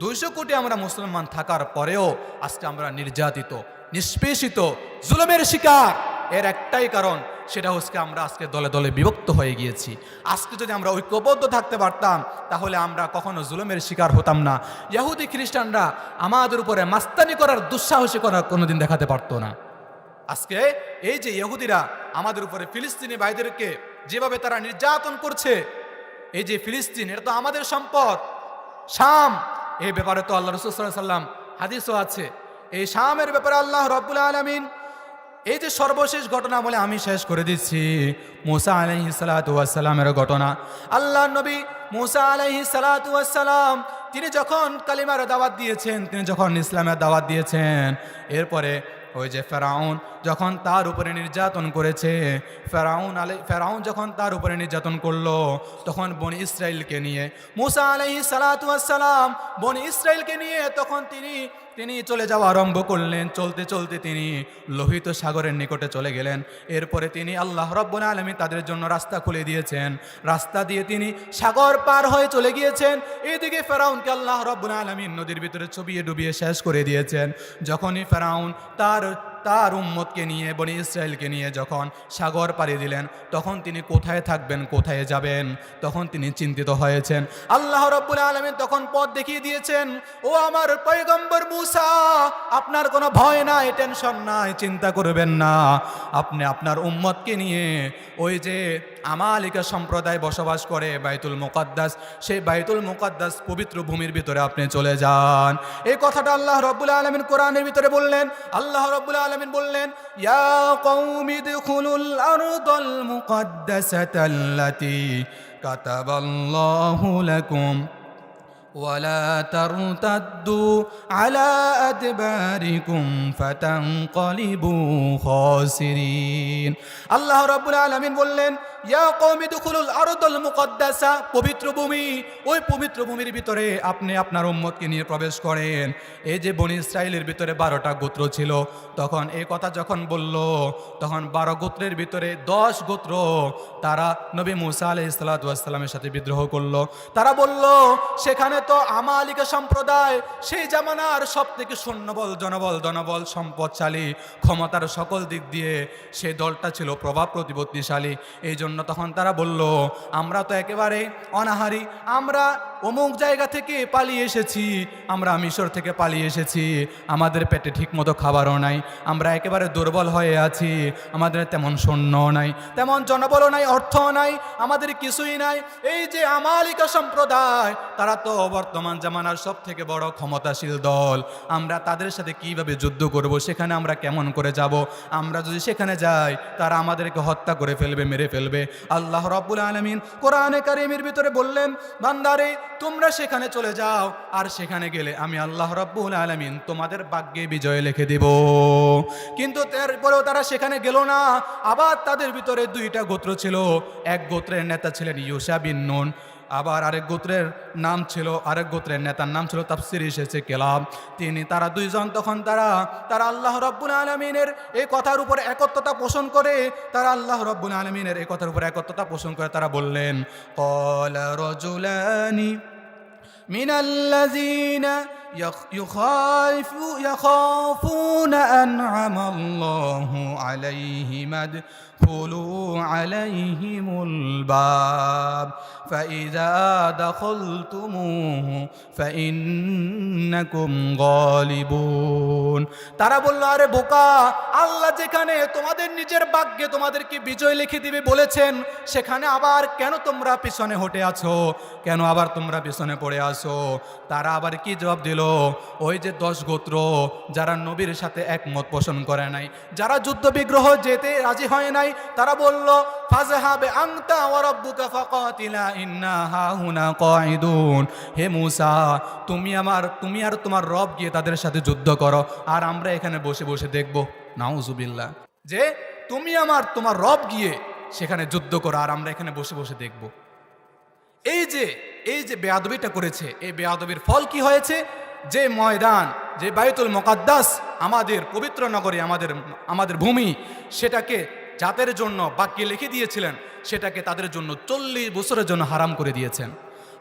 200 কোটি আমরা মুসলমান থাকার পরেও আজকে আমরা নির্যাতিত, নিষ্পেষিত, জুলুমের শিকার। এর একটাই কারণ, সেটা হচ্ছে আমরা আজকে দলে দলে বিভক্ত হয়ে গিয়েছি। আজকে যদি আমরা ঐক্যবদ্ধ থাকতে পারতাম তাহলে আমরা কখনো জুলুমের শিকার হতাম না। ইহুদি খ্রিস্টানরা আমাদের উপরে মাস্তানি করার, দুঃসাহসী করার কোনোদিন দেখাতে পারতো না। আজকে এই যে ইহুদিরা আমাদের উপরে ফিলিস্তিনি ভাইদেরকে যেভাবে তারা নির্যাতন করছে, এই যে ফিলিস্তিন, এটা তো আমাদের সম্পদ। শাম, এই ব্যাপারে তো আল্লাহ রাসূল সাল্লাল্লাহু আলাইহি ওয়াসাল্লাম হাদিসও আছে। এই শামের ব্যাপারে আল্লাহ রাব্বুল আলামিন এই যে সর্বশেষ ঘটনা বলে আমি শেষ করে দিচ্ছি, মুসা আলাইহিস সালাতু ওয়াস সালামের ঘটনা। আল্লাহর নবী মুসা আলাইহিস সালাতু ওয়াস সালাম তিনি যখন কালিমার দাওয়াত দিয়েছেন, তিনি যখন ইসলামের দাওয়াত দিয়েছেন, এরপরে ওই যে ফেরাউন যখন তার উপরে নির্যাতন করেছে, ফেরাউন যখন তার উপরে নির্যাতন করলো, তখন বনি ইসরাইলকে নিয়ে মুসা আলাইহিস সালাতু ওয়াস সালাম বনি ইসরাইলকে নিয়ে তখন তিনি চলে যাওয়া আরম্ভ করলেন। চলতে চলতে তিনি লোহিত সাগরের নিকটে চলে গেলেন। এরপরে তিনি আল্লাহ রাব্বুল আলামিন তাদের জন্য রাস্তা খুলে দিয়েছেন। রাস্তা দিয়ে তিনি সাগর পার হয়ে চলে গিয়েছেন। এদিকে ফেরাউনকে আল্লাহ রাব্বুল আলামিন নদীর ভিতরে চুবিয়ে ডুবিয়ে শেষ করে দিয়েছেন। যখনই ফেরাউন তার উম্মতকে নিয়ে, বনি ইসরায়েলকে নিয়ে যখন সাগর পাড়ি দিলেন, তখন তিনি কোথায় থাকবেন, কোথায় যাবেন, তখন তিনি চিন্তিত হয়েছেন। আল্লাহ রাব্বুল আলামিন তখন পথ দেখিয়ে দিয়েছেন, ও আমার পয়গম্বর মুসা, আপনার কোনো ভয় নাই, টেনশন নাই, চিন্তা করবেন না। আপনি আপনার উম্মতকে নিয়ে ওই যে আমালিকা সম্প্রদায় বসবাস করে বাইতুল মুকাদ্দাস, সেই বাইতুল মুকাদ্দাস পবিত্র ভূমির ভিতরে আপনি চলে যান। এই কথাটা আল্লাহ রাব্বুল আলামিন কোরআনের ভিতরে বললেন। আল্লাহ রাব্বুল আলামিন বললেন, ইয়া কওমি দুখুলুল আরদাল মুকাদ্দাসাতাল্লাতী কাতাবাল্লাহু লাকুম ওয়ালা তারতাদ্দু আলা আদবারিকুম ফাতানকালিবু খাসিরিন। আল্লাহ রাব্বুল আলামিন বললেন, ইয়া কওমি দুখুলুল আরদাল মুকাদ্দাসা, পবিত্র ভূমি, ওই পবিত্র ভূমির ভিতরে আপনি আপনার উম্মতকে নিয়ে প্রবেশ করেন। এই যে বনি ইসরাইলের ভিতরে 12টা গোত্র ছিল, তখন এই কথা যখন বলল, তখন 12 গোত্রের ভিতরে 10 গোত্র তারা নবী মুসা আলাইহিস সালাতু ওয়াস সালামের সাথে বিদ্রোহ করলো। তারা বলল, সেখানে তো আমালিকা সম্প্রদায় সেই জামানার সবথেকে সৈন্যবল, জনবল, সম্পদশালী, ক্ষমতার সকল দিক দিয়ে সেই দলটা ছিল প্রভাব প্রতিপত্তিশালী। এই জন্য তখন তারা বলল, আমরা তো একেবারে অনাহারি, আমরা অমুক জায়গা থেকে পালিয়ে এসেছি, আমরা মিশর থেকে পালিয়ে এসেছি, আমাদের পেটে ঠিকমতো খাবারও নাই, আমরা একেবারে দুর্বল হয়ে আছি, আমাদের তেমন সৈন্য নাই, তেমন জনবলও নাই, অর্থও নাই, আমাদের কিছুই নাই। এই যে আমালিকা সম্প্রদায়, তারা তো বর্তমান জামানার সব থেকে বড় ক্ষমতাশীল দল, আমরা তাদের সাথে কিভাবে যুদ্ধ করব, সেখানে আমরা কেমন করে যাব, আমরা যদি সেখানে যাই তারা আমাদেরকে হত্যা করে ফেলবে, মেরে ফেলবে। আল্লাহ রাব্বুল আলামিন কোরআনে কারীমের ভিতরে বললেন, বান্দারে তোমরা সেখানে চলে যাও, আর সেখানে গেলে আমি আল্লাহ রাব্বুল আলামিন তোমাদের ভাগ্যে বিজয় লিখে দেব। কিন্তু তারপরেও তারা সেখানে গেল না। আবার তাদের ভিতরে 2টা গোত্র ছিল। এক গোত্রের নেতা ছিলেন ইউশা বিন নুন, আবার আরেক গোত্রের নেতার নাম ছিল, তাফসিরে এসেছে কেলাব। তারা 2 জন তখন তারা আল্লাহ রাব্বুল আলামিনের এই কথার উপর একত্বতা পোষণ করে, তারা বললেন, ক্বালা রাজুলানি মিনাল্লাযীনা يخافون أنعم الله عليهم ادخلوا عليهم الباب فإذا دخلتموه فإنكم غالبون। তারা বলল, আরে বোকা, আল্লাহ যেখানে তোমাদের নিজের ভাগ্যে তোমাদেরকে বিজয় লিখে দিবে বলেছেন, সেখানে আবার কেন তোমরা পিছনে হটে আছো, কেন আবার তোমরা পিছনে পড়ে আছো? তারা আবার কি জবাব দিল? ওই যে 10 গোত্র যারা নবীর সাথে একমত পোষণ করে নাই, যারা যুদ্ধ বিগ্রহ যেতে রাজি হয় নাই, তারা বলল ফাযহাব আনতা ওয়া রাব্বুকা ফাকাতিলা ইন্না হাহুনা কাঈদুন। হে মূসা, তুমি আর তোমার রব গিয়ে তাদের সাথে যুদ্ধ করো, আর আমরা এখানে বসে বসে দেখব। নাউজুবিল্লাহ। যে তোমার রব গিয়ে সেখানে যুদ্ধ করো, আর আমরা এখানে বসে বসে দেখব। এই যে বেয়াদবিটা করেছে, এই বেয়াদবির ফল কি হয়েছে? যে ময়দান, যে বাইতুল মুকাদ্দাস, আমাদের পবিত্র নগরী, আমাদের ভূমি, সেটাকে জাতের জন্য বাক্যে লিখে দিয়েছিলেন, সেটাকে তাদের জন্য 40 বছরের জন্য হারাম করে দিয়েছেন।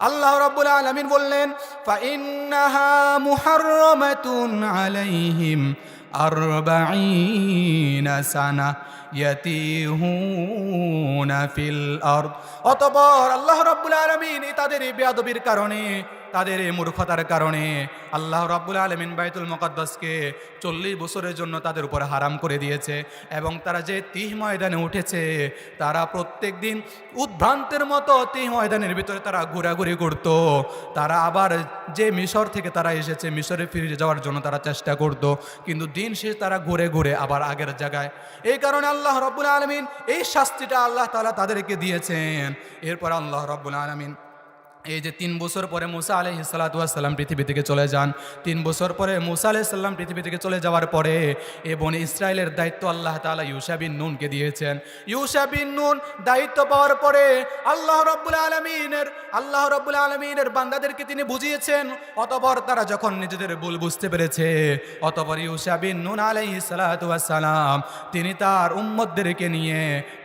আল্লাহ রাব্বুল আলামিন বললেন ফাইন্নাহা মুহাররামাতুন আলাইহিম 40 সানা ইয়াতিহুনা ফিল আরদ। অতঃপর আল্লাহ রাব্বুল আলামিন তাদের এই বেয়াদবির কারণে, তাদের এই মূর্খতার কারণে আল্লাহ রাব্বুল আলামিন বাইতুল মুকাদ্দাসকে 40 বছরের জন্য তাদের উপর হারাম করে দিয়েছে। এবং তারা যে তিহ ময়দানে উঠেছে, তারা প্রত্যেক দিন উদ্ভ্রান্তের মতো তিহ ময়দানের ভিতরে তারা ঘোরাঘুরি করত। তারা আবার যে মিশর থেকে তারা এসেছে, মিশরে ফিরে যাওয়ার জন্য তারা চেষ্টা করত, কিন্তু দিন শেষে তারা ঘুরে ঘুরে আবার আগের জায়গায়। এই কারণে আল্লাহ রাব্বুল আলামিন এই শাস্তিটা আল্লাহ তাআলা তাদেরকে দিয়েছেন। এরপর আল্লাহ রাব্বুল আলামিন এই যে 3 বছর পরে মুসা আলাইহিস সালাতু ওয়াস সালাম পৃথিবী থেকে চলে যান, 3 বছর পরে মুসা আলাইহিস সালাম পৃথিবী থেকে চলে যাওয়ার পরে এই বনি ইসরায়েলের দায়িত্ব আল্লাহ তাআলা ইউশা বিন নুনকে দিয়েছেন। ইউশা বিন নুন দায়িত্ব পাওয়ার পরে আল্লাহ রাব্বুল আলামিনের বান্দাদেরকে তিনি বুঝিয়েছেন। অতঃপর তারা যখন নিজেদের ভুল বুঝতে পেরেছে, অতঃপর ইউশা বিন নুন আলাইহিস সালাতু ওয়াস সালাম তিনি তার উম্মতদেরকে নিয়ে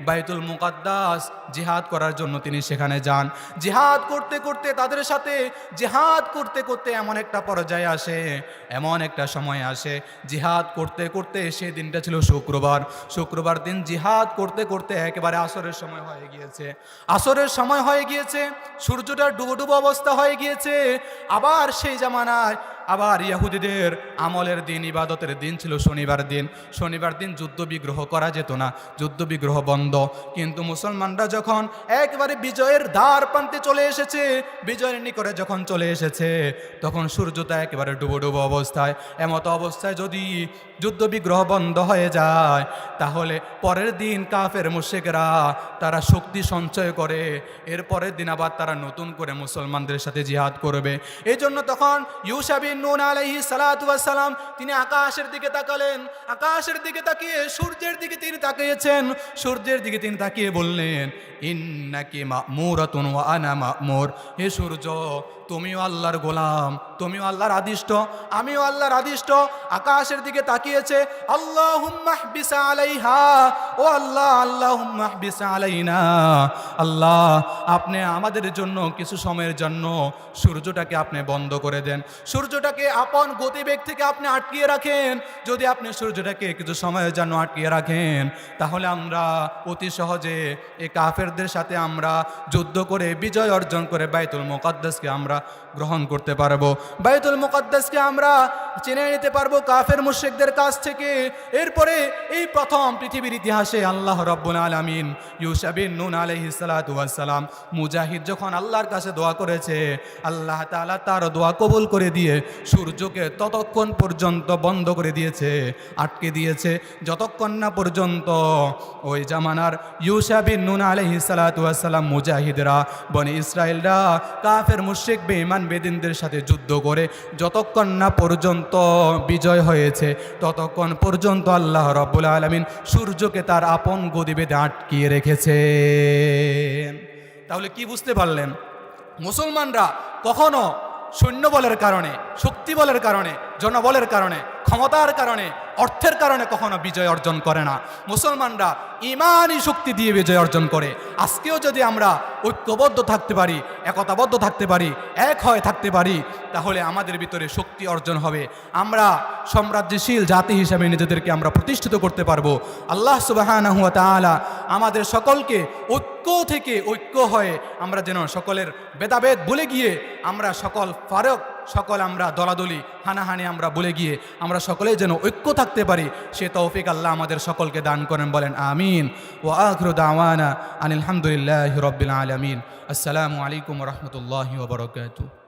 বাইতুল মুকাদ্দাস জিহাদ করার জন্য তিনি সেখানে যান। জিহাদ করতে করতে তাদের সাথে জিহাদ করতে করতে এমন একটা পর্যায়ে আসে, এমন একটা সময় আসে, জিহাদ করতে করতে সেই দিনটা ছিল শুক্রবার দিন জিহাদ করতে করতে একেবারে আসরের সময় হয়ে গিয়েছে, সূর্যটা ডুবো অবস্থা হয়ে গিয়েছে। আবার সেই জামানায় আবার ইহুদিদের আমলের দিন, ইবাদতের দিন ছিল শনিবার দিন যুদ্ধ বিগ্রহ করা যেত না, যুদ্ধ বিগ্রহ বন্ধ। কিন্তু মুসলমানরা যখন একেবারে বিজয়ের দ্বার প্রান্তে চলে এসেছে, বিজয়ের নিকটে যখন চলে এসেছে, তখন সূর্যটা একেবারে ডুবো অবস্থায়। এমতো অবস্থায় যদি যুদ্ধ বিগ্রহ বন্ধ হয়ে যায়, তাহলে পরের দিন কাফের মুশরিকরা তারা শক্তি সঞ্চয় করে, এর পরের দিন আবার তারা নতুন করে মুসলমানদের সাথে জিহাদ করবে। এই জন্য তখন ইউশা বিন নুন আলাইহিস সালাতু ওয়াস সালাম তিনি আকাশের দিকে তাকালেন, আকাশের দিকে তাকিয়ে সূর্যের দিকে তিনি তাকিয়েছেন, সূর্যের দিকে তিনি তাকিয়ে বললেন ইন্নাকি মা'মুরাতুন ওয়া আনা মা'মুর। হে সূর্য, তুমিও আল্লাহর গোলাম, তুমিও আল্লাহর আদিষ্ট, আমিও আল্লাহর আদিষ্ট। আকাশের দিকে তাকিয়েছে, আল্লাহুম্মা হবিস আলাইহা, ও আল্লাহ, আল্লাহুম্মা হবিস আলাইনা। আল্লাহ, আপনি আমাদের জন্য কিছু সময়ের জন্য সূর্যটাকে আপনি বন্ধ করে দেন, সূর্যটাকে আপন গতিবেগ থেকে আপনি আটকিয়ে রাখেন। যদি আপনি সূর্যটাকে কিছু সময়ের জন্য আটকিয়ে রাখেন, তাহলে আমরা অতি সহজে এই কাফেরদের সাথে আমরা যুদ্ধ করে বিজয় অর্জন করে বাইতুল মুকাদ্দাসকে আমরা গ্রহণ করতে পারবো, বাইতুল মুকাদ্দাসকে আমরা চিনে নিতে পারবো কাফের মুশরিকদের কাছ থেকে। এরপরে এই প্রথম পৃথিবীর ইতিহাসে আল্লাহ রাব্বুল আলামিন ইউশা বিন নুন আলাইহিস সালাতু ওয়াস সালাম মুজাহিদ যখন আল্লাহর কাছে দোয়া করেছে, আল্লাহ তাআলা তার দোয়া কবুল করে দিয়ে সূর্যকে ততক্ষণ পর্যন্ত বন্ধ করে দিয়েছে, আটকে দিয়েছে, যতক্ষণ না পর্যন্ত ওই জামানার ইউশা বিন নুন আলাইহিস সালাতু ওয়াস সালাম মুজাহিদরা, বনি ইসরাইলরা কাফের মুশরিক বেঈমান বেদিনদের সাথে যুদ্ধ করে যতক্ষণ না পর্যন্ত বিজয় হয়েছে, ততক্ষণ পর্যন্ত আল্লাহ রাব্বুল আলামিন সূর্যকে তার আপন গতিবেগে আটকিয়ে রেখেছে। তাহলে কি বুঝতে পারলেন? মুসলমানরা কখনো সৈন্যবলের কারণে, শক্তি বলের কারণে, জনবলের কারণে, ক্ষমতার কারণে, অর্থের কারণে কখনো বিজয় অর্জন করে না। মুসলমানরা ইমানি শক্তি দিয়ে বিজয় অর্জন করে। আজকেও যদি আমরা ঐক্যবদ্ধ থাকতে পারি, একতাবদ্ধ থাকতে পারি, এক হয়ে থাকতে পারি, তাহলে আমাদের ভিতরে শক্তি অর্জন হবে। আমরা সাম্রাজ্যশীল জাতি হিসাবে নিজেদেরকে আমরা প্রতিষ্ঠিত করতে পারবো। আল্লাহ সুবহানাহু ওয়া তাআলা আমাদের সকলকে ঐক্য থেকে ঐক্য হয়ে আমরা যেন সকলের ভেদাভেদ ভুলে গিয়ে আমরা সকল আমরা দলাদলি হানাহানি আমরা ভুলে গিয়ে আমরা সকলে যেন ঐক্য থাকতে পারি, সে তৌফিক আল্লাহ আমাদের সকলকে দান করেন। বলেন আমিন। ওয়া আখিরু দাওয়ানা আনিল হামদুলিল্লাহি রাব্বিল আলামিন। আসসালামু আলাইকুম ওয়া রাহমাতুল্লাহি ওয়া বারাকাতুহু।